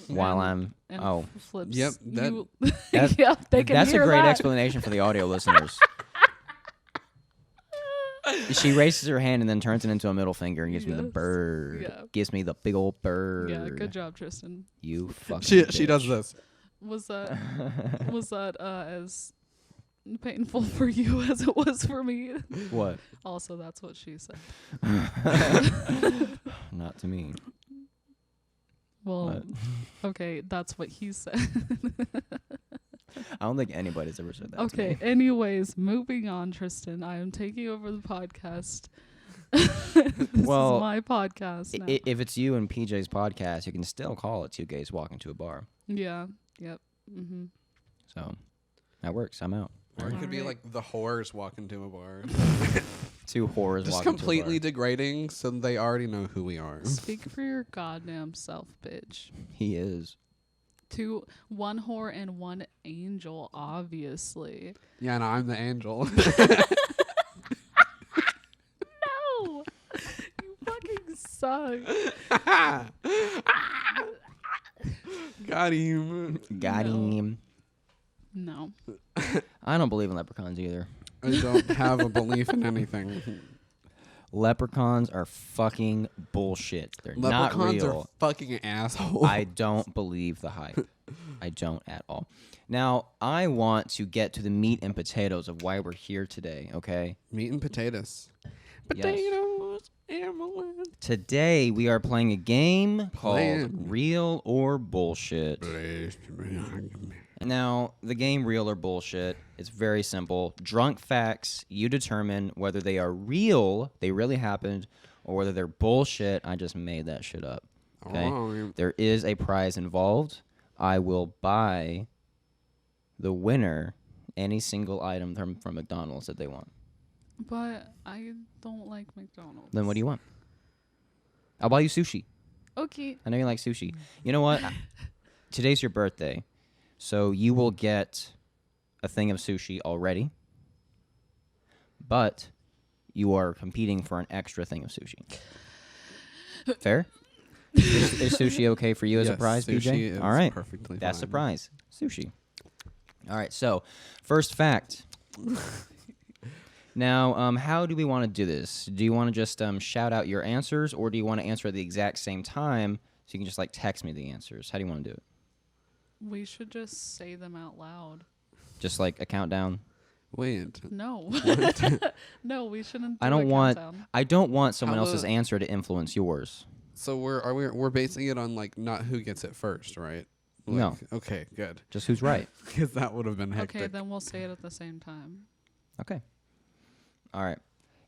While I'm... And flips. Yep, Yep, they can That's a hear great that. explanation for the audio listeners. She raises her hand and then turns it into a middle finger and gives me the Yes. bird. Yeah. Gives me the big old bird. Yeah, good job, Tristan. You fucking She bitch. does this. Was that as painful for you as it was for me? What? Also, that's what she said. Not to me. Well, What? okay, that's what he said. I don't think anybody's ever said that to Okay, me. anyways, moving on, Tristan. I am taking over the podcast. Well, is my podcast now. If it's you and PJ's podcast, you can still call it Two Gays Walking to a Bar. Yeah, yep. Mm-hmm. So that works. I'm out. Or it could be Alright. like the whores walking to a bar. Two whores Just walking completely to a bar. degrading so they already know who we are. Speak for your goddamn self, bitch. He is. One whore and one angel, obviously. Yeah, no, I'm the angel. No! You fucking suck. Got him. Got No. him. No. I don't believe in leprechauns either. I don't have a belief in anything. Leprechauns are fucking bullshit. They're not Leprechauns real. are fucking assholes. I don't believe the hype. I don't at all. Now, I want to get to the meat and potatoes of why we're here today, okay? Meat and potatoes. Yes. Potatoes, amaranth. Today, we are playing a game called Playing. Real or Bullshit. Now, the game real or bullshit, it's very simple. Drunk facts, you determine whether they are real, they really happened, or whether they're bullshit, I just made that shit up. Okay? Alright. There is a prize involved. I will buy the winner any single item from McDonald's that they want. But I don't like McDonald's. Then what do you want? I'll buy you sushi. Okay. I know you like sushi. You know what? Today's your birthday, so you will get a thing of sushi already, but you are competing for an extra thing of sushi. Fair? Is sushi okay for you as a Yes, prize, sushi BJ? is All right. perfectly That's the fine. prize. Sushi. All right, so first fact. Now, how do we want to do this? Do you want to just shout out your answers, or do you want to answer at the exact same time so you can just like text me the answers? How do you want to do it? We should just say them out loud. Just like a countdown? Wait. No. No, we shouldn't. I do a don't want someone How else's about- answer to influence yours. So we're basing it on like not who gets it first, right? Like, No. Okay, good. Just who's right. Because that would have been hectic. Okay, then we'll say it at the same time. Okay. All right.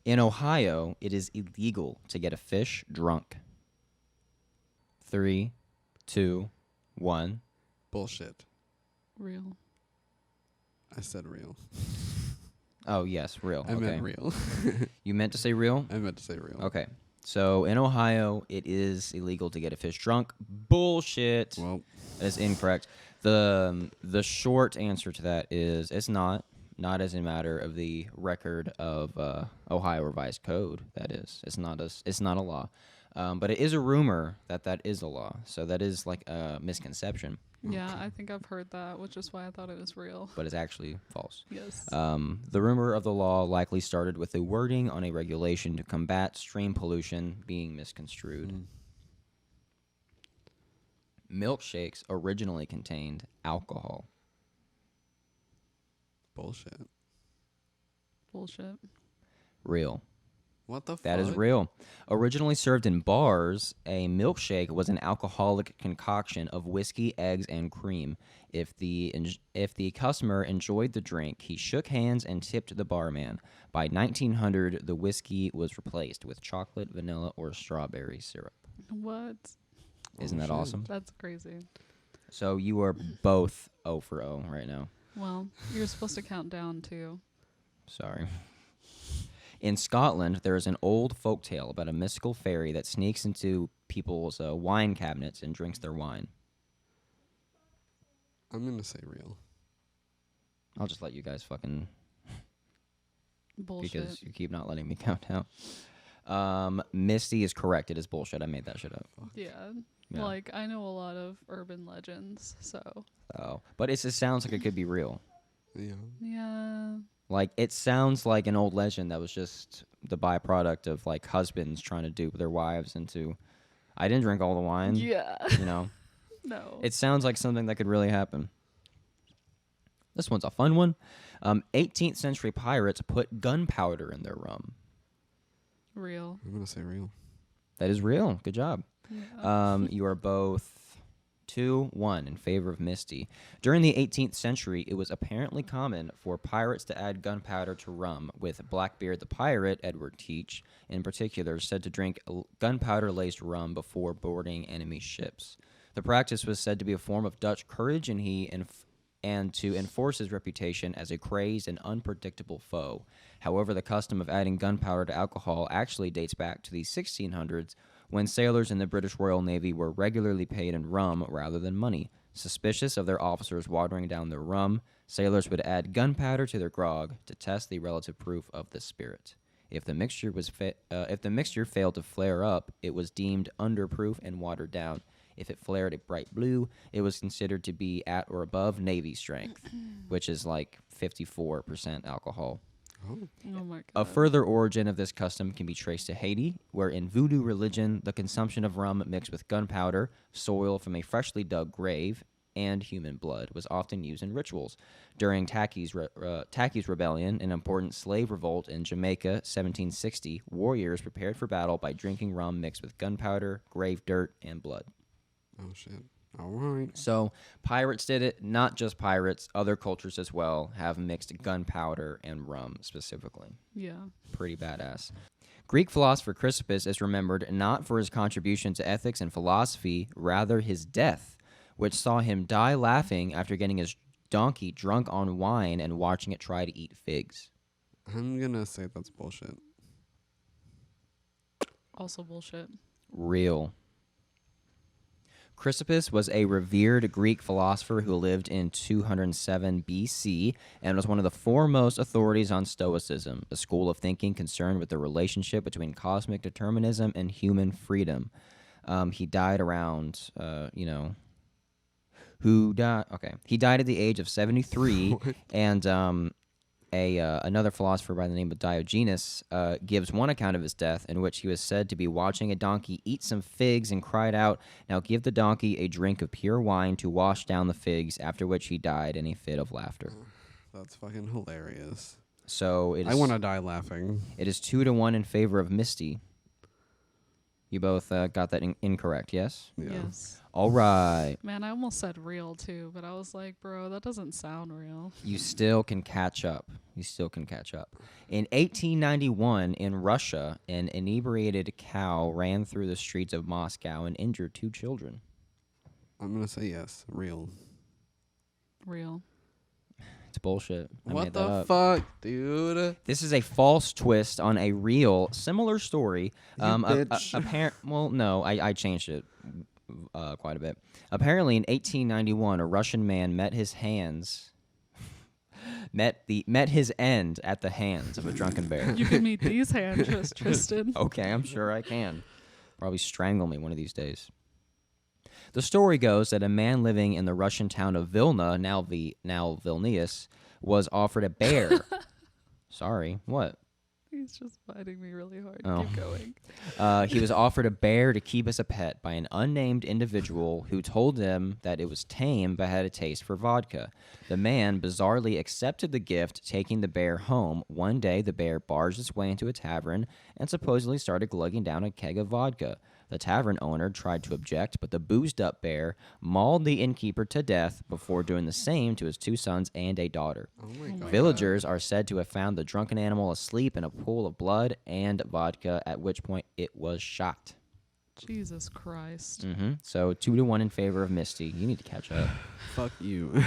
In Ohio, it is illegal to get a fish drunk. 3, 2, 1. Bullshit. Real. I said real. Oh, yes, real. I okay. meant real. You meant to say real? I meant to say real. Okay. So in Ohio, it is illegal to get a fish drunk. Bullshit. Well, That is incorrect. The short answer to that is it's not as a matter of the record of Ohio Revised Code. That is, it's not a law, but it is a rumor that is a law. So that is like a misconception, Yeah, I think I've heard that, which is why I thought it was real. but it's actually false. Yes. The rumor of the law likely started with the wording on a regulation to combat stream pollution being misconstrued. Milkshakes originally contained alcohol. bullshit. Bullshit. Real. What the fuck? That is real. Originally served in bars, a milkshake was an alcoholic concoction of whiskey, eggs, and cream. If the customer enjoyed the drink, he shook hands and tipped the barman. By 1900, the whiskey was replaced with chocolate, vanilla, or strawberry syrup. What? Isn't that shit. awesome? That's crazy. So you are both 0 for 0 right now. Well, you're supposed to count down too. Sorry. In Scotland, there is an old folktale about a mystical fairy that sneaks into people's wine cabinets and drinks their wine. I'm gonna say real. I'll just let you guys fucking... Bullshit. because you keep not letting me count down. Mysti is correct. It is bullshit. I made that shit up. Yeah. Yeah. Like, I know a lot of urban legends, so. Oh, but it just sounds like it could be real. Yeah. Yeah. Like, it sounds like an old legend that was just the byproduct of, like, husbands trying to dupe their wives into, I didn't drink all the wine. Yeah. You know? No. It sounds like something that could really happen. This one's a fun one. 18th century pirates put gunpowder in their rum. Real. I'm gonna say real. That is real. Good job. Yeah. You are both 2-1 in favor of Mysti. During the 18th century, it was apparently common for pirates to add gunpowder to rum, with Blackbeard the pirate, Edward Teach, in particular, said to drink gunpowder-laced rum before boarding enemy ships. The practice was said to be a form of Dutch courage, and to enforce his reputation as a crazed and unpredictable foe. However, the custom of adding gunpowder to alcohol actually dates back to the 1600s, when sailors in the British Royal Navy were regularly paid in rum rather than money. Suspicious of their officers watering down their rum, sailors would add gunpowder to their grog to test the relative proof of the spirit. If the mixture failed to flare up, it was deemed underproof and watered down. If it flared a bright blue, it was considered to be at or above Navy strength, which is like 54% alcohol. Oh. Oh my god. A further origin of this custom can be traced to Haiti, where in voodoo religion, the consumption of rum mixed with gunpowder, soil from a freshly dug grave, and human blood was often used in rituals. During Tacky's Rebellion, an important slave revolt in Jamaica, 1760, warriors prepared for battle by drinking rum mixed with gunpowder, grave dirt, and blood. Oh shit. All right. So pirates did it, not just pirates. Other cultures as well have mixed gunpowder and rum specifically. Yeah. Pretty badass. Greek philosopher Chrysippus is remembered not for his contribution to ethics and philosophy, rather his death, which saw him die laughing after getting his donkey drunk on wine and watching it try to eat figs. I'm going to say that's bullshit. Also bullshit. Real. Chrysippus was a revered Greek philosopher who lived in 207 BC and was one of the foremost authorities on Stoicism, a school of thinking concerned with the relationship between cosmic determinism and human freedom. He died around, who died? Okay, he died at the age of 73, and another philosopher by the name of Diogenes gives one account of his death in which he was said to be watching a donkey eat some figs and cried out, "Now give the donkey a drink of pure wine to wash down the figs," after which he died in a fit of laughter. That's fucking hilarious. So I want to die laughing. It is 2-1 in favor of Mysti. You both got that incorrect, yes? Yeah. Yes. All right. Man, I almost said real too, but I was like, bro, that doesn't sound real. You still can catch up. In 1891, in Russia, an inebriated cow ran through the streets of Moscow and injured 2 children. I'm going to say yes. Real. Real. It's bullshit. I What made that the up. fuck, dude? This is a false twist on a real, similar story. Bitch. Well, no, I changed it quite a bit. Apparently, in 1891, a Russian man met his end at the hands of a drunken bear. You can meet these hands, Tristan. Okay, I'm sure I can. Probably strangle me one of these days. The story goes that a man living in the Russian town of Vilna, now Vilnius, was offered a bear. Sorry, what? He's just fighting me really hard. Oh. Keep going. He was offered a bear to keep as a pet by an unnamed individual who told him that it was tame but had a taste for vodka. The man bizarrely accepted the gift, taking the bear home. One day, the bear barged its way into a tavern and supposedly started glugging down a keg of vodka. The tavern owner tried to object, but the boozed-up bear mauled the innkeeper to death before doing the same to his 2 sons and a daughter. Oh my god. Villagers are said to have found the drunken animal asleep in a pool of blood and vodka, at which point it was shot. Jesus Christ. So 2-1 in favor of Mysti. You need to catch up. Fuck you.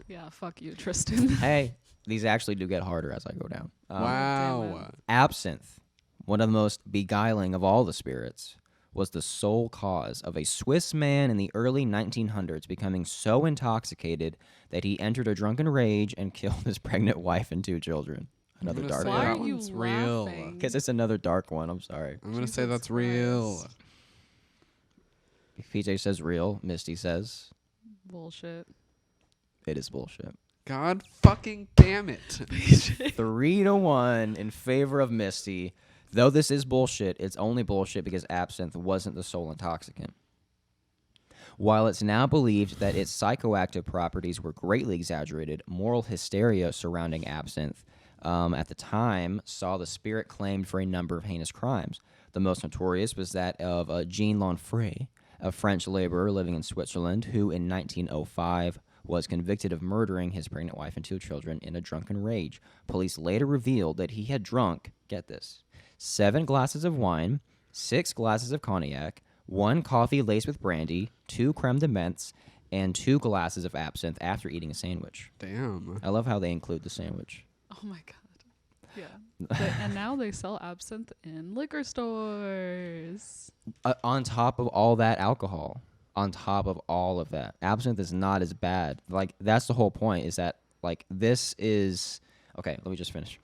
Yeah, fuck you, Tristan. Hey, these actually do get harder as I go down. Wow. Absinthe, one of the most beguiling of all the spirits, was the sole cause of a Swiss man in the early 1900s becoming so intoxicated that he entered a drunken rage and killed his pregnant wife and 2 children. Another gonna dark say Why that one. are you one's real. laughing? Because it's another dark one. I'm sorry. I'm going to say Jesus that's real. Christ. If PJ says real, Mysti says Bullshit. it is bullshit. God fucking damn it. 3-1 in favor of Mysti. Though this is bullshit, it's only bullshit because absinthe wasn't the sole intoxicant. While it's now believed that its psychoactive properties were greatly exaggerated, moral hysteria surrounding absinthe at the time saw the spirit claimed for a number of heinous crimes. The most notorious was that of Jean Lanfray, a French laborer living in Switzerland, who in 1905 was convicted of murdering his pregnant wife and 2 children in a drunken rage. Police later revealed that he had drunk, get this, 7 glasses of wine, 6 glasses of cognac, 1 coffee laced with brandy, 2 creme de menthe, and 2 glasses of absinthe after eating a sandwich. Damn. I love how they include the sandwich. Oh my god. Yeah. And now they sell absinthe in liquor stores. On top of all that alcohol, on top of all of that, absinthe is not as bad. Like, that's the whole point, is that, like, this is... Okay, let me just finish.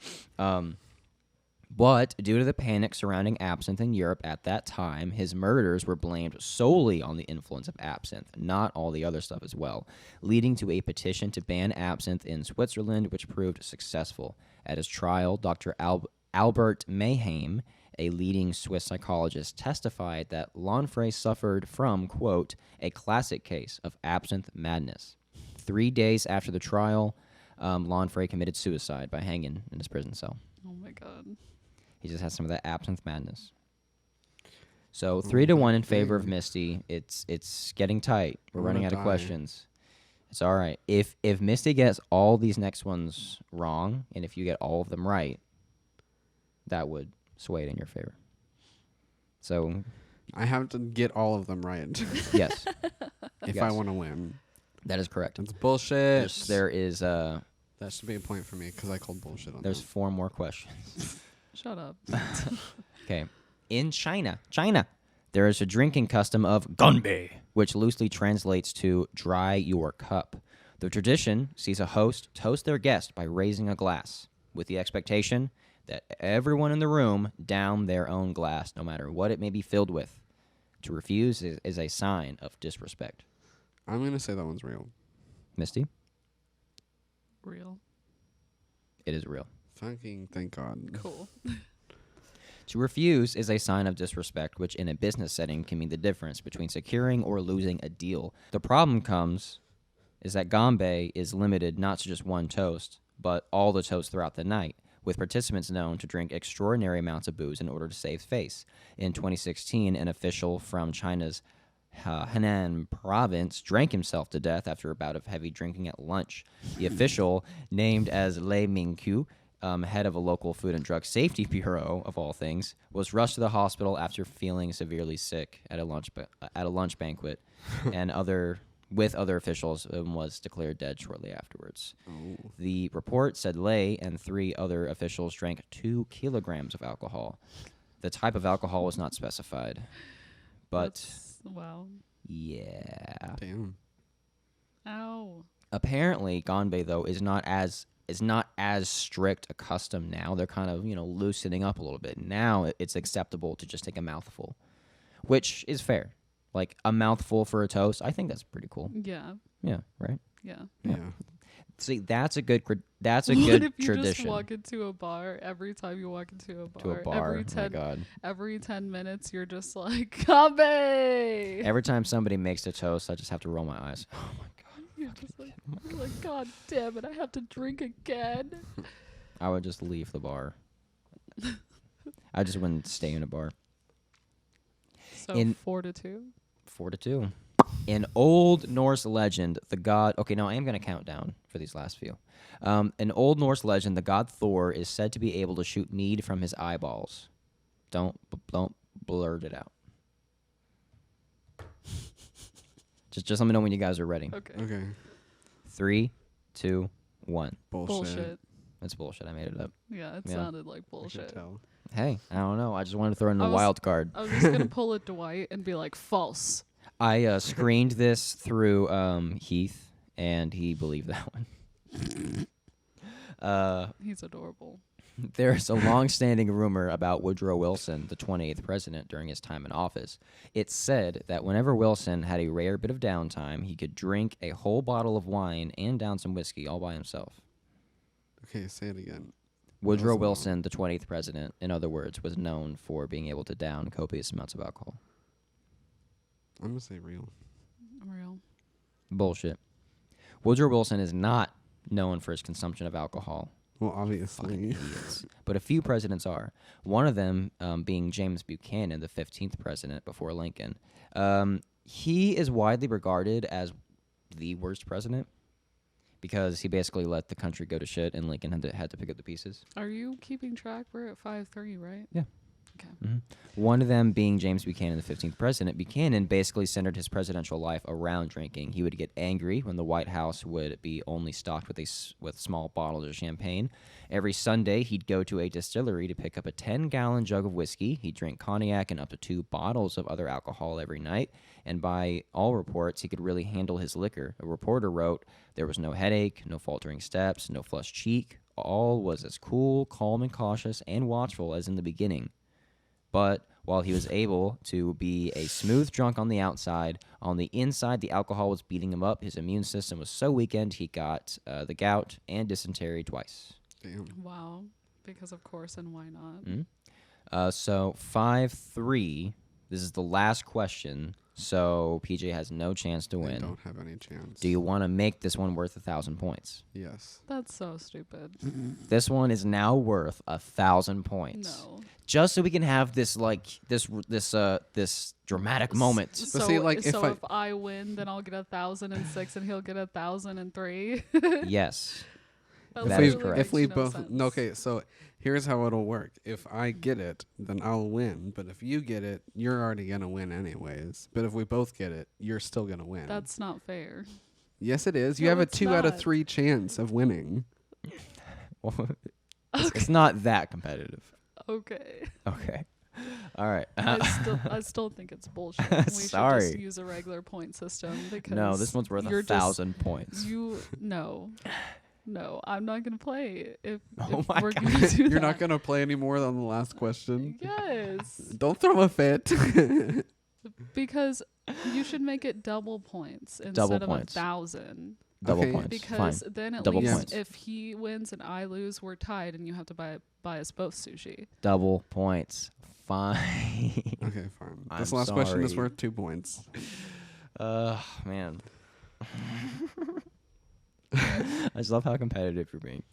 But due to the panic surrounding absinthe in Europe at that time, his murders were blamed solely on the influence of absinthe, not all the other stuff as well, leading to a petition to ban absinthe in Switzerland, which proved successful. At his trial, Dr. Albert Mayheim, a leading Swiss psychologist, testified that Lanfray suffered from, quote, a classic case of absinthe madness. 3 days after the trial, Lanfray committed suicide by hanging in his prison cell. Oh my god. He just has some of that absinthe madness. So 3-1 in favor of dang. Misty. It's getting tight. We're I'm running gonna out of die. questions. It's all right. If Misty gets all these next ones wrong, and if you get all of them right, that would sway it in your favor. So I have to get all of them right yes, if Yes. I want to win. that is correct. That's bullshit. There is That should be a point for me because I called bullshit on there's that. 4 more questions. Shut up. Okay. In China, there is a drinking custom of ganbei, which loosely translates to dry your cup. The tradition sees a host toast their guest by raising a glass, with the expectation that everyone in the room down their own glass, no matter what it may be filled with. To refuse is a sign of disrespect. I'm going to say that one's real. Misty, Real. it is real. Fucking thank God. Cool. To refuse is a sign of disrespect, which in a business setting can mean the difference between securing or losing a deal. The problem is that ganbei is limited not to just one toast, but all the toasts throughout the night, with participants known to drink extraordinary amounts of booze in order to save face. In 2016, an official from China's Henan province drank himself to death after a bout of heavy drinking at lunch. The official, named as Lei Mingqiu, head of a local food and drug safety bureau, of all things, was rushed to the hospital after feeling severely sick at a lunch banquet, and with other officials, and was declared dead shortly afterwards. Oh. The report said Lei and 3 other officials drank 2 kilograms of alcohol. The type of alcohol was not specified, but Wow. yeah. Damn. Ow. Apparently, ganbei though is not as strict a custom now. They're kind of loosening up a little bit. Now it's acceptable to just take a mouthful, which is fair. Like a mouthful for a toast, I think that's pretty cool. Yeah. Yeah, right. Yeah. Yeah. See, that's a good What good if you tradition. just walk into a bar every time you walk into a bar? To a bar, Every oh my 10, God. every 10 minutes, you're just like, Kabe! Every time somebody makes a toast, I just have to roll my eyes. Oh my God. You're like, God damn it, I have to drink again. I would just leave the bar. I just wouldn't stay in a bar. So In- 4-2. 4-2. In Old Norse legend, the god... Okay, no, I am going to count down for these last few. In Old Norse legend, the god Thor is said to be able to shoot mead from his eyeballs. Don't blurt it out. Just let me know when you guys are ready. Okay. Okay. 3, 2, 1. Bullshit. That's bullshit. I made it up. Yeah, it Yeah. sounded like I can bullshit. tell. Hey, I don't know. I just wanted to throw in a I was- wild card. I was just going to pull a Dwight and be like, false. I screened this through Heath, and he believed that one. He's adorable. There's a long-standing rumor about Woodrow Wilson, the 28th president, during his time in office. It's said that whenever Wilson had a rare bit of downtime, he could drink a whole bottle of wine and down some whiskey all by himself. Okay, say it again. Woodrow Wilson, the 20th president, in other words, was known for being able to down copious amounts of alcohol. I'm going to say real. Real. Bullshit. Woodrow Wilson is not known for his consumption of alcohol. Well, Fucking obviously. idiots. But a few presidents are. One of them being James Buchanan, the 15th president before Lincoln. He is widely regarded as the worst president because he basically let the country go to shit, and Lincoln had to pick up the pieces. Are you keeping track? We're at 5-3, right? Yeah. Okay. Mm-hmm. One of them being James Buchanan, the 15th president. Buchanan basically centered his presidential life around drinking. He would get angry when the White House would be only stocked with small bottles of champagne. Every Sunday, he'd go to a distillery to pick up a 10-gallon jug of whiskey. He'd drink cognac and up to 2 bottles of other alcohol every night. And by all reports, he could really handle his liquor. A reporter wrote, "There was no headache, no faltering steps, no flushed cheek. All was as cool, calm, and cautious and watchful as in the beginning." But while he was able to be a smooth drunk on the outside, on the inside, the alcohol was beating him up. His immune system was so weakened, he got the gout and dysentery twice. Damn. Wow. Because of course, and why not? So 5-3. This is the last question. So PJ has no chance to I win. don't have any chance. Do you want to make this one worth 1,000 points? Yes. That's so stupid. This one is now worth 1,000 points. No. Just so we can have this dramatic moment. But So, see, like, if so I- if I win, then I'll get 1,006 and he'll get 1,003. Yes. That That if is we, correct. If we makes no both, sense. no, okay, so here's how it'll work. If I get it, then I'll win. But if you get it, you're already gonna win anyways. But if we both get it, you're still gonna win. That's not fair. Yes, it is. You No, have a it's 2 out of not. 3 chance of winning. It's not that competitive. Okay. Okay. All right. I still think it's bullshit. We should Sorry. just use a regular point system because No, this one's worth you're 1,000 points. No, I'm not gonna play if Oh my we're God. gonna do You're that. not gonna play any more than the last question. Yes, Don't throw a fit. because you should make it double points Double instead points. of 1,000. Double Okay. points. Because Fine. then at Double least points. if he wins and I lose, we're tied, and you have to buy us both sushi. Double points. Fine. Okay, fine. I'm This last question is sorry. worth 2 points. Man. I just love how competitive you're being.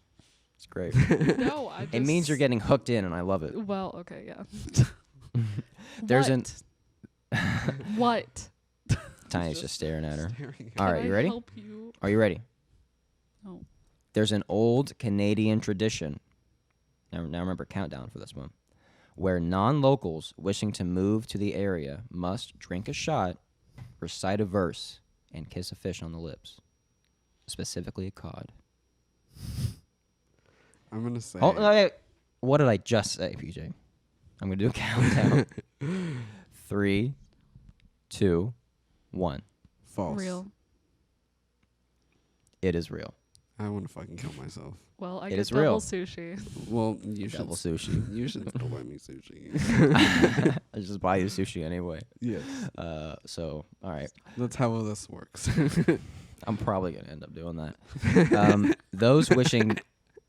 It's great. No, I just, It means you're getting hooked in, and I love it. Well, okay, yeah. There's What? What? Tiny's just staring at her. Staring All Can right, I you ready? Help you? Are you ready? No. There's an old Canadian tradition. Now remember, countdown for this one. Where non-locals wishing to move to the area must drink a shot, recite a verse, and kiss a fish on the lips. Specifically a cod. I'm gonna say. Oh, wait. What did I just say, PJ? I'm going to do a countdown. 3, 2, 1. False. Real. It is real. I want to fucking kill myself. Well, I It get is double real. sushi. Well, you should. Double sushi. You should still buy me sushi. I just buy you sushi anyway. Yes. So, all right. That's how this works. I'm probably going to end up doing that. Those wishing,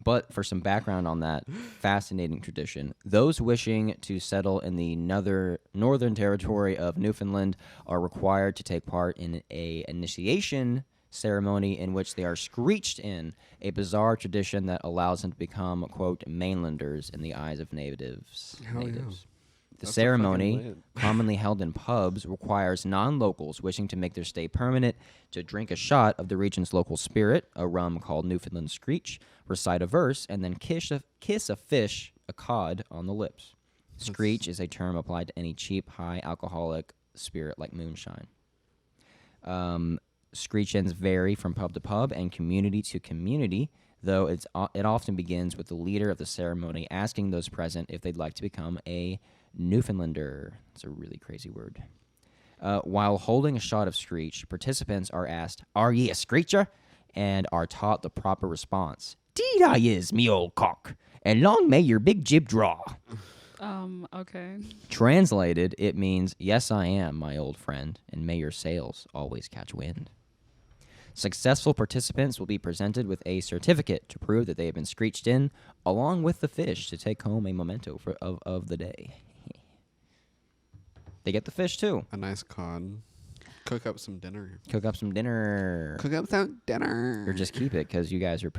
but for some background on that fascinating tradition, those wishing to settle in the northern territory of Newfoundland are required to take part in a initiation ceremony in which they are screeched in, a bizarre tradition that allows them to become, quote, mainlanders in the eyes of natives. Hell yeah. The That's a ceremony, fucking lit. commonly held in pubs, requires non-locals wishing to make their stay permanent to drink a shot of the region's local spirit, a rum called Newfoundland Screech, recite a verse, and then kiss a fish, a cod, on the lips. Screech is a term applied to any cheap, high alcoholic spirit like moonshine. Screech ends vary from pub to pub and community to community, though it often begins with the leader of the ceremony asking those present if they'd like to become a Newfoundlander. It's a really crazy word. While holding a shot of Screech, participants are asked, "Are ye a Screecher?" and are taught the proper response. "Deed I is, me old cock, and long may your big jib draw." Okay. Translated, it means, "Yes, I am, my old friend, and may your sails always catch wind." Successful participants will be presented with a certificate to prove that they have been screeched in, along with the fish to take home a memento of the day. They get the fish, too. A nice cod. Cook up some dinner. Cook up some dinner. Cook up some dinner. Or just keep it, because you guys are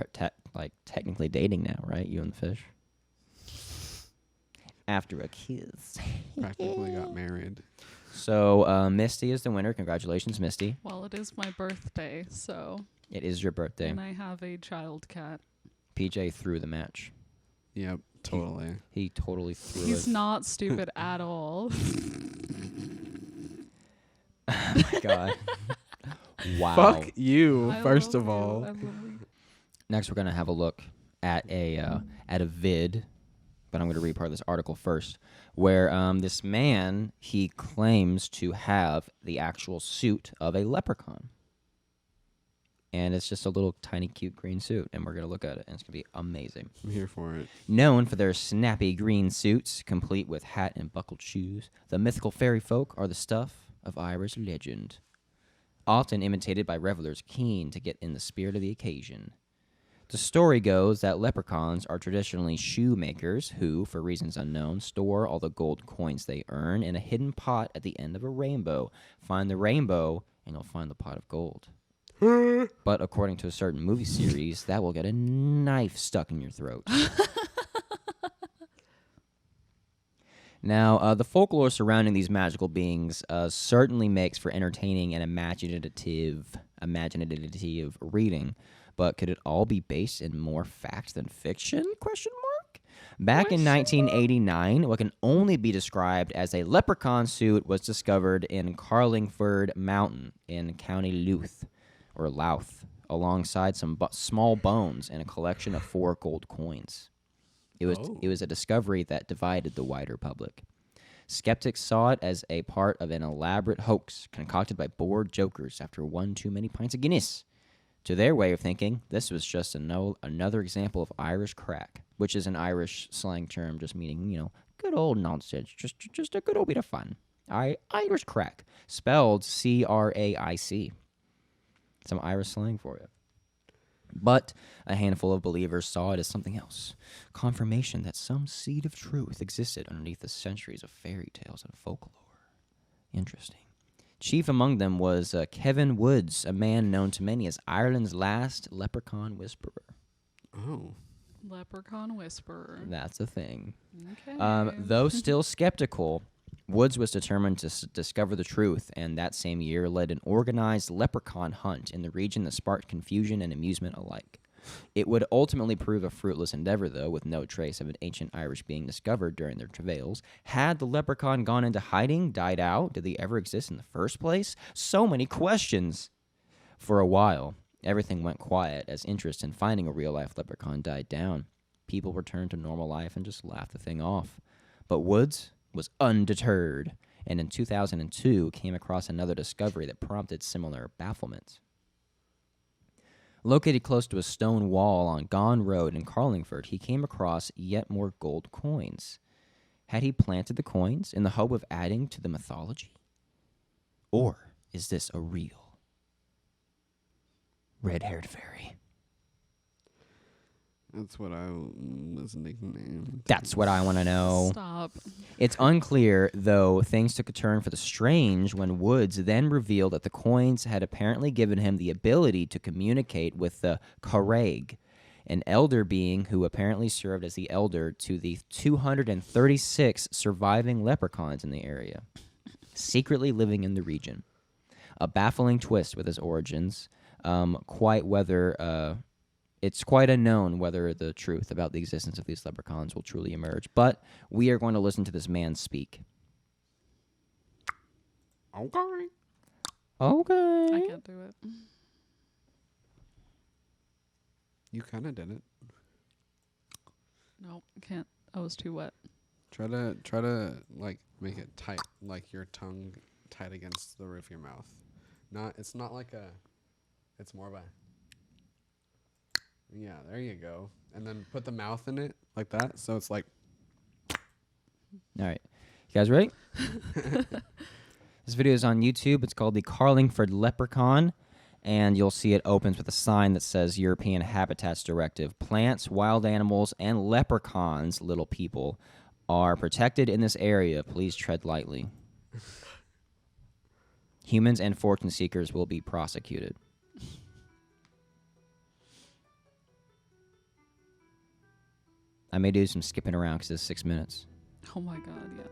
technically dating now, right? You and the fish. After a kiss. Practically got married. So, Misty is the winner. Congratulations, Misty. Well, it is my birthday, so. It is your birthday. And I have a child cat. PJ threw the match. Yep, totally. He totally threw He's it. not stupid at all. Oh my God. Wow. Fuck you, I first love of you. all. I love you. Next, we're gonna have a look at a vid, but I'm gonna read part of this article first, where this man, he claims to have the actual suit of a leprechaun, and it's just a little tiny cute green suit, and we're gonna look at it, and it's gonna be amazing. I'm here for it. Known for their snappy green suits, complete with hat and buckled shoes, the mythical fairy folk are the stuff of Irish legend, often imitated by revelers keen to get in the spirit of the occasion. The story goes that leprechauns are traditionally shoemakers who, for reasons unknown, store all the gold coins they earn in a hidden pot at the end of a rainbow. Find the rainbow, and you'll find the pot of gold. But according to a certain movie series, that will get a knife stuck in your throat. Now, the folklore surrounding these magical beings certainly makes for entertaining and imaginative reading. But could it all be based in more fact than fiction? Question mark. Back in 1989, what can only be described as a leprechaun suit was discovered in Carlingford Mountain in County Louth, alongside some small bones and a collection of 4 gold coins. It was a discovery that divided the wider public. Skeptics saw it as a part of an elaborate hoax concocted by bored jokers after one too many pints of Guinness. To their way of thinking, this was just another example of Irish crack, which is an Irish slang term just meaning, good old nonsense, just a good old bit of fun. Irish crack, spelled C-R-A-I-C. Some Irish slang for you. But a handful of believers saw it as something else, confirmation that some seed of truth existed underneath the centuries of fairy tales and folklore. Interesting. Chief among them was Kevin Woods, a man known to many as Ireland's last leprechaun whisperer. Oh. Leprechaun whisperer. That's a thing. Okay. Though still skeptical, Woods was determined to discover the truth, and that same year led an organized leprechaun hunt in the region that sparked confusion and amusement alike. It would ultimately prove a fruitless endeavor, though, with no trace of an ancient Irish being discovered during their travails. Had the leprechaun gone into hiding, died out? Did they ever exist in the first place? So many questions. For a while, everything went quiet as interest in finding a real-life leprechaun died down. People returned to normal life and just laughed the thing off. But Woods was undeterred, and in 2002 came across another discovery that prompted similar bafflement. Located close to a stone wall on Gone Road in Carlingford, he came across yet more gold coins. Had he planted the coins in the hope of adding to the mythology? Or is this a real red-haired fairy? That's what I was nicknamed. That's what I want to know. Stop. It's unclear, though things took a turn for the strange when Woods then revealed that the coins had apparently given him the ability to communicate with the Carraig, an elder being who apparently served as the elder to the 236 surviving leprechauns in the area, secretly living in the region. A baffling twist with his origins, it's quite unknown whether the truth about the existence of these leprechauns will truly emerge, but we are going to listen to this man speak. Okay. I can't do it. You kind of did it. No, I can't. I was too wet. Try to like make it tight, like your tongue tight against the roof of your mouth. It's not like it's more of a. Yeah, there you go. And then put the mouth in it like that, so it's like. All right. You guys ready? This video is on YouTube. It's called the Carlingford Leprechaun, and you'll see it opens with a sign that says European Habitats Directive. Plants, wild animals, and leprechauns, little people, are protected in this area. Please tread lightly. Humans and fortune seekers will be prosecuted. I may do some skipping around because it's 6 minutes. Oh my god, yeah.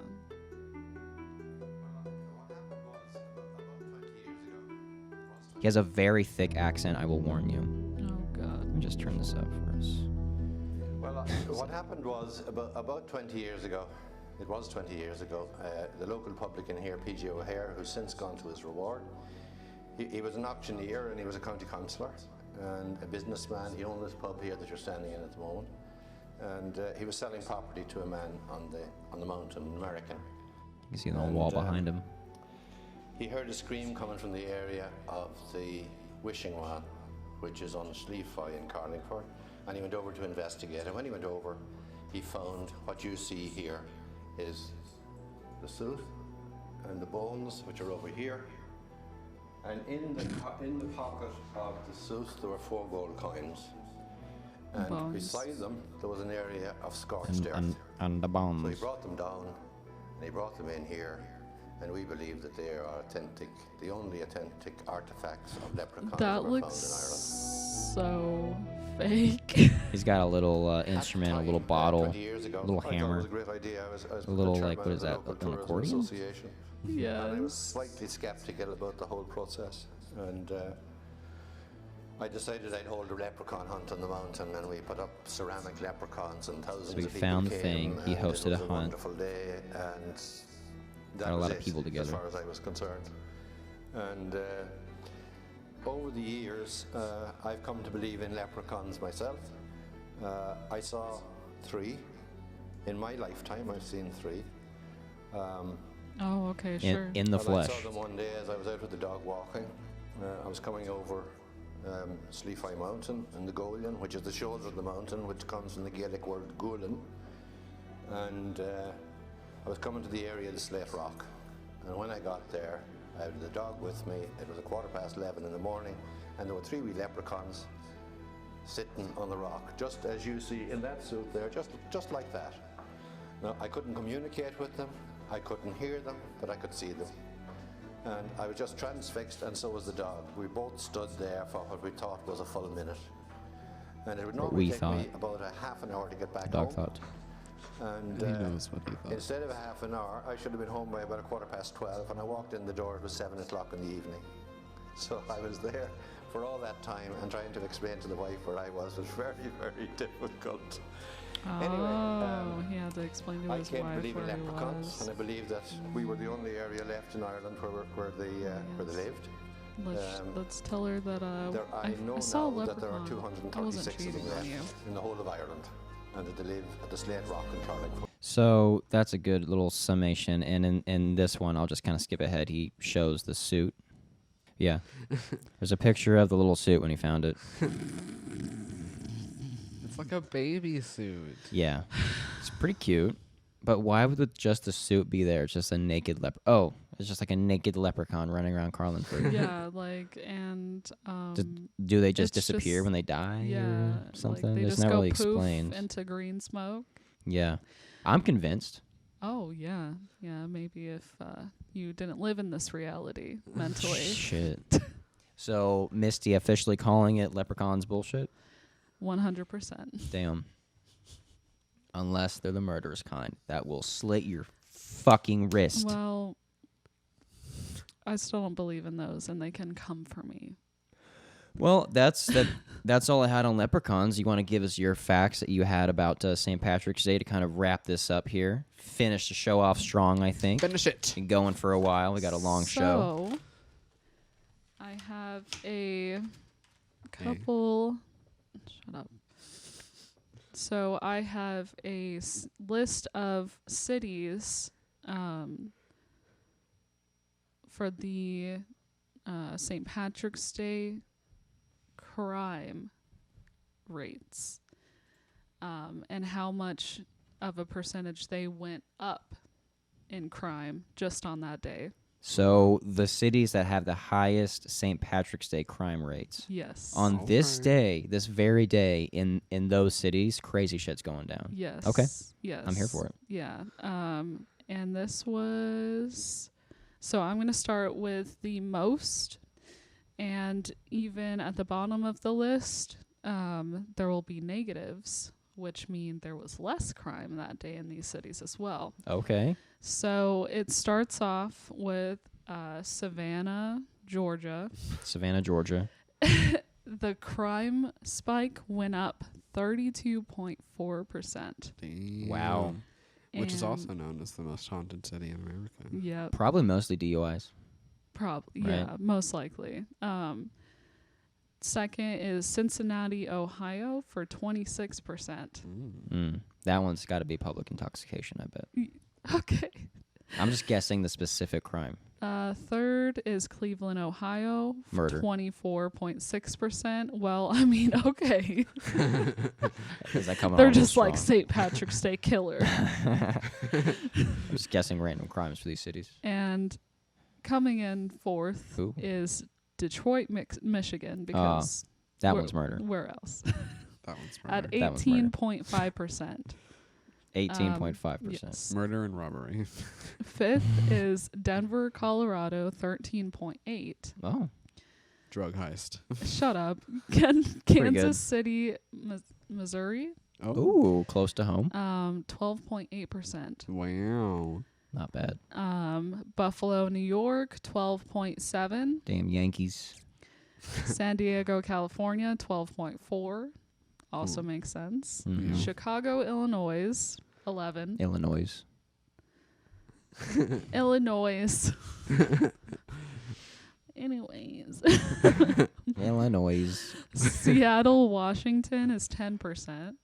He has a very thick accent, I will warn you. Oh god. Let me just turn this up for us. Well, what happened was about 20 years ago, it was 20 years ago, the local publican here, P.G. O'Hare, who's since gone to his reward, he was an auctioneer and he was a county councillor and a businessman. He owned this pub here that you're standing in at the moment. And he was selling property to a man on the mountain in America. You can see the wall behind him. He heard a scream coming from the area of the wishing well, which is on Sleafy in Carlingford, and he went over to investigate. And when he went over, he found what you see here is the soot and the bones, which are over here. And in the pocket of the soot, there were 4 gold coins. And Bones. beside them, there was an area of scorched earth. And the So he bones. brought them down, and he brought them in here, and we believe that they are authentic, the only authentic artifacts of leprechauns That ever looks found in Ireland. so fake. He's got a little instrument, a little bottle, 20 years ago, a little I thought it hammer. was a great idea. I was A little, the like, chairman what is of the that, local an tourism accordion? association, and I was Yes. slightly skeptical about the whole process. And I decided I'd hold a leprechaun hunt on the mountain, and we put up ceramic leprechauns, and thousands he of people found the came, thing, he and hosted it a was hunt. wonderful day, and that Got a was lot of it, people together. as far as I was concerned. And over the years, I've come to believe in leprechauns myself. I saw 3 in my lifetime. I've seen 3. Oh, okay, sure. In the Well, flesh. I saw them one day as I was out with the dog walking. I was coming over Sleafy Mountain in the Golian, which is the shoulder of the mountain, which comes from the Gaelic word Gulan. And I was coming to the area of the Slate Rock. And when I got there, I had the dog with me. It was 11:15 in the morning, and there were 3 wee leprechauns sitting on the rock, just as you see in that suit there, just like that. Now, I couldn't communicate with them, I couldn't hear them, but I could see them. And I was just transfixed, and so was the dog. We both stood there for what we thought was a full minute. And it would normally we take thought. me about a half an hour to get back The dog home. thought. And He knows what he thought. instead of a half an hour, I should have been home by about 12:15. When I walked in the door, it was 7 o'clock in the evening. So I was there for all that time, and trying to explain to the wife where I was very, very difficult. Oh, he had to explain to I his came to wife believe in where he leprechauns, and I was. believe that we were the only area left in Ireland where they Yes. lived. Let's tell her that I know I saw a now that there are leprechaun. I wasn't 236 of them cheating on left you. in the whole of Ireland, and that they live at the Slate Rock in Carrick. So that's a good little summation. And in this one, I'll just kind of skip ahead. He shows the suit. Yeah. There's a picture of the little suit when he found it. It's like a baby suit. Yeah. It's pretty cute. But why would just the suit be there? It's just a naked Oh, it's just like a naked leprechaun running around Carlingford. Yeah, and Do they just It's disappear just- when they die yeah, or something? like they It's just not go really poof explained. into green smoke. Yeah. I'm convinced. Oh yeah, maybe if you didn't live in this reality mentally. Shit. So Mysti officially calling it leprechauns bullshit? 100%. Damn. Unless they're the murderous kind. That will slit your fucking wrist. Well, I still don't believe in those, and they can come for me. Well, that's all I had on leprechauns. You want to give us your facts that you had about St. Patrick's Day to kind of wrap this up here? Finish the show off strong, I think. Finish it. Been going for a while. We got a long show. So, I have a couple. Shut up. So I have a list of cities for the St. Patrick's Day crime rates and how much of a percentage they went up in crime just on that day. So the cities that have the highest St. Patrick's Day crime rates. Yes. On this Okay. day, this very day, in those cities, crazy shit's going down. Yes. Okay. Yes. I'm here for it. Yeah. And this was. So I'm going to start with the most. And even at the bottom of the list, there will be negatives, which mean there was less crime that day in these cities as well. Okay. So it starts off with Savannah, Georgia. Savannah, Georgia. The crime spike went up 32.4%. Damn. Wow. Which is And- also known as the most haunted city in America. Yep. Probably mostly DUIs. Probably, Right. yeah, most likely. Second is Cincinnati, Ohio, for 26%. That one's got to be public intoxication, I bet. Okay. I'm just guessing the specific crime. Third is Cleveland, Ohio, for Murder. 24.6%. Well, I mean, okay. Is that coming They're on a little just like strong? St. Patrick's Day killer. I'm just guessing random crimes for these cities. And coming in fourth Ooh. is Detroit, Michigan, because That where- one's murder. Where else? That one's at murder. That one's murder. 18.5%. 18.5%. Yes. Murder and robbery. Fifth is Denver, Colorado, 13.8. Oh, Drug heist. Shut up. good. Kansas City, Missouri, Oh. ooh, close to home. 12.8%. Wow. Not bad. Buffalo, New York, 12.7. Damn Yankees. San Diego, California, 12.4. Also Ooh. makes sense. Mhm. Yeah. Chicago, Illinois, 11. Illinois. Illinois. Anyways. Illinois. Seattle, Washington is 10%.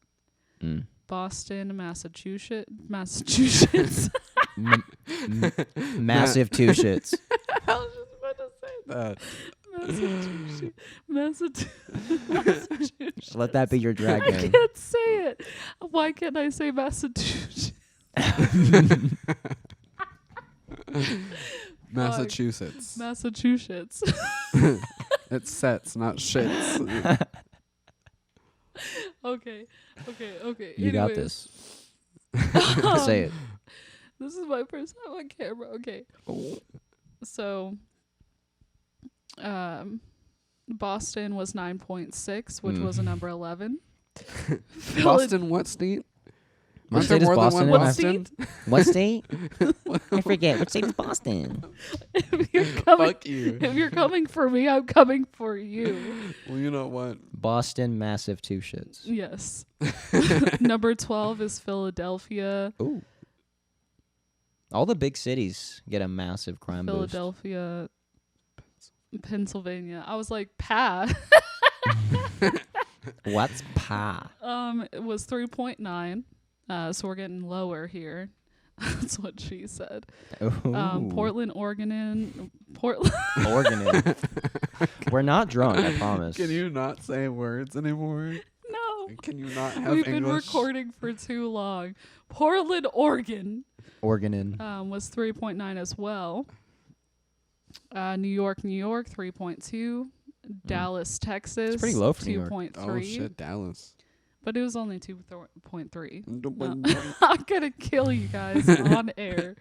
Mm. Boston, Massachusetts. Massive two shits. I was just about to say That. Massachusetts. Let that be your drag I name. can't say it. Why can't I say Massachusetts? Massachusetts. Massachusetts. It's sets, not shits. Okay. You got Anyways. this. Say it. This is my first time on camera. Okay. So, Boston was 9.6, which was a number 11. Boston, what state? What Aren't there state is more than Boston one in? Boston? What state? I forget. What state is Boston? If you're coming, Fuck you. if you're coming for me, I'm coming for you. Well, you know what? Boston, massive two shits. Yes. Number 12 is Philadelphia. Ooh. All the big cities get a massive crime boost. Philadelphia, Pennsylvania. I was like, pa. What's pa? It was 3.9. So we're getting lower here. That's what she said. Ooh. Portland, Oregon. Portland. Oregon. We're not drunk, I promise. Can you not say words anymore? No. Can you not have We've been English? recording for too long. Portland, Oregon Oregon. was 3.9 as well. New York, 3.2. Dallas, Texas, It's pretty low for New York. 2.3. Oh shit, Dallas. But it was only 2.3. No. I'm gonna kill you guys on air.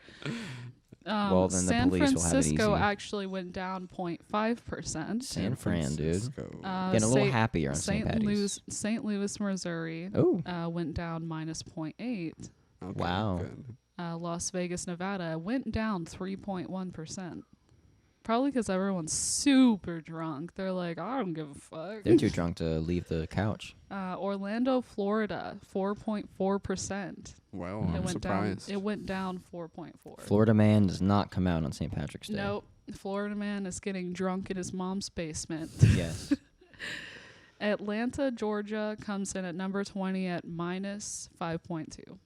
Well, then the San police will have it Francisco easy. actually went down 0.5%. San Fran, dude. Francisco. Getting a little happier on St. Patty's. St. Louis, Missouri Oh, went down -0.8. Okay, wow. good. Las Vegas, Nevada went down 3.1%. Probably because everyone's super drunk. They're like, I don't give a fuck. they're too drunk to leave the couch. Orlando, Florida, 4.4%. Well, It I'm went surprised. down. It went down 4.4. Florida man does not come out on St. Patrick's Day. Nope. Florida man is getting drunk in his mom's basement. Yes. Atlanta, Georgia comes in at number 20 at -5.2.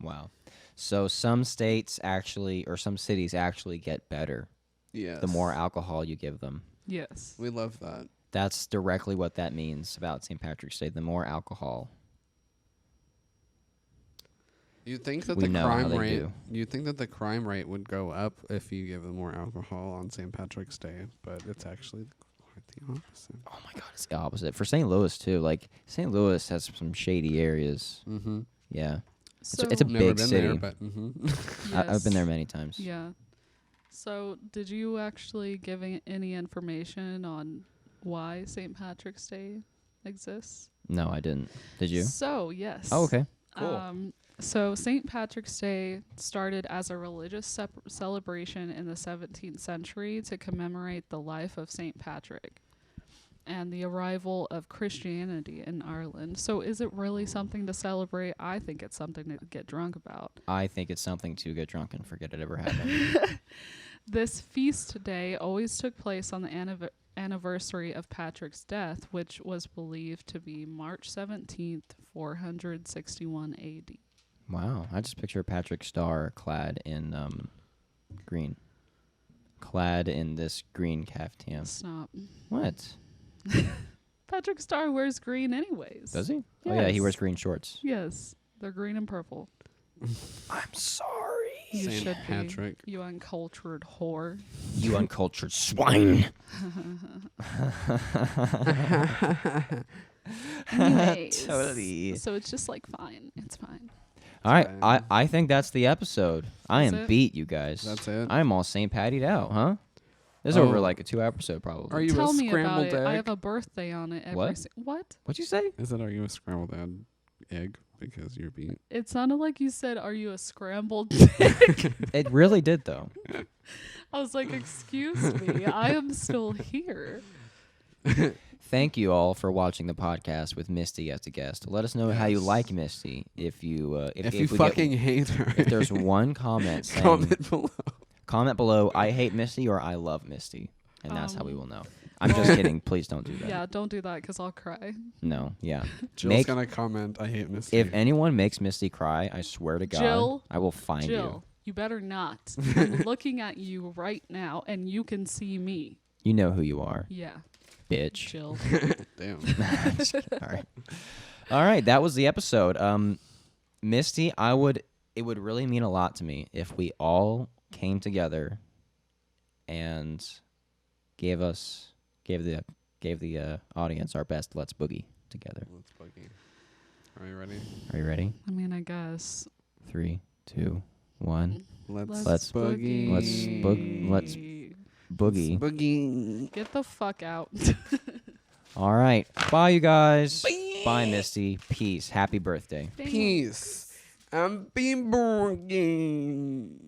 Wow. So some states actually, or some cities actually get better Yes. the more alcohol you give them. Yes. We love that. That's directly what that means about St. Patrick's Day. The more alcohol. You think that We the know how crime they rate? do. You think that the crime rate would go up if you give them more alcohol on St. Patrick's Day? But it's actually quite the opposite. Oh my God, it's the opposite. For St. Louis, too. Like, St. Louis has some shady areas. Mm-hmm. Yeah. So it's a Never big been city. there, but I've been yes. there many times. Yeah. So, did you actually give any information on why St. Patrick's Day exists? No, I didn't. Did you? So, yes. Oh, okay. Cool. So, St. Patrick's Day started as a religious celebration in the 17th century to commemorate the life of St. Patrick and the arrival of Christianity in Ireland. So, is it really something to celebrate? I think it's something to get drunk about. I think it's something to get drunk and forget it ever happened. This feast day always took place on the anniversary of Patrick's death, which was believed to be March 17th, 461 AD. Wow. I just picture Patrick Star clad in green. Clad in this green caftan. Stop. What? Patrick Star wears green anyways. Does he? Oh, yeah, he Yes. wears green shorts. Yes. They're green and purple. I'm sorry. You Saint should Patrick. be. You uncultured whore. You uncultured swine. Anyways, Totally. So it's just like fine. It's fine. All right, I think that's the episode. I Is am it? beat, you guys. That's it? I'm all St. Patty'd out, huh? This is Oh. over like a 2 episode probably. Are you Tell a me about scrambled it. egg? I have a birthday on it. What? What? What'd you say? Is it, are you a scrambled egg because you're beat? It sounded like you said, "Are you a scrambled egg?" It really did though. I was like, "Excuse me, I am still here." Thank you all for watching the podcast with Misty as a guest. Let us know how you Yes. like Misty. If you If we you get- fucking hate her, if there's one comment saying comment below. below, I hate Misty or I love Misty, and that's how we will know. I'm just kidding. Please don't do that. Yeah, don't do that because I'll cry. No. Yeah. Jill's gonna comment. I hate Misty. If anyone makes Misty cry, I swear to God, Jill, I will find you. Jill, you better not. I'm looking at you right now, and you can see me. You know who you are, Yeah, bitch. Jill. Damn. All right. All right, that was the episode. Misty, it would really mean a lot to me if we all came together and gave the audience our best Let's Boogie together. Let's boogie. Are you ready? Are you ready? I mean, I guess. 3, 2, 1. Let's boogie. Let's boogie. Boogie. Get the fuck out. All right. Bye, you guys. Bye, Misty. Peace. Happy birthday. Peace. I'm being born again.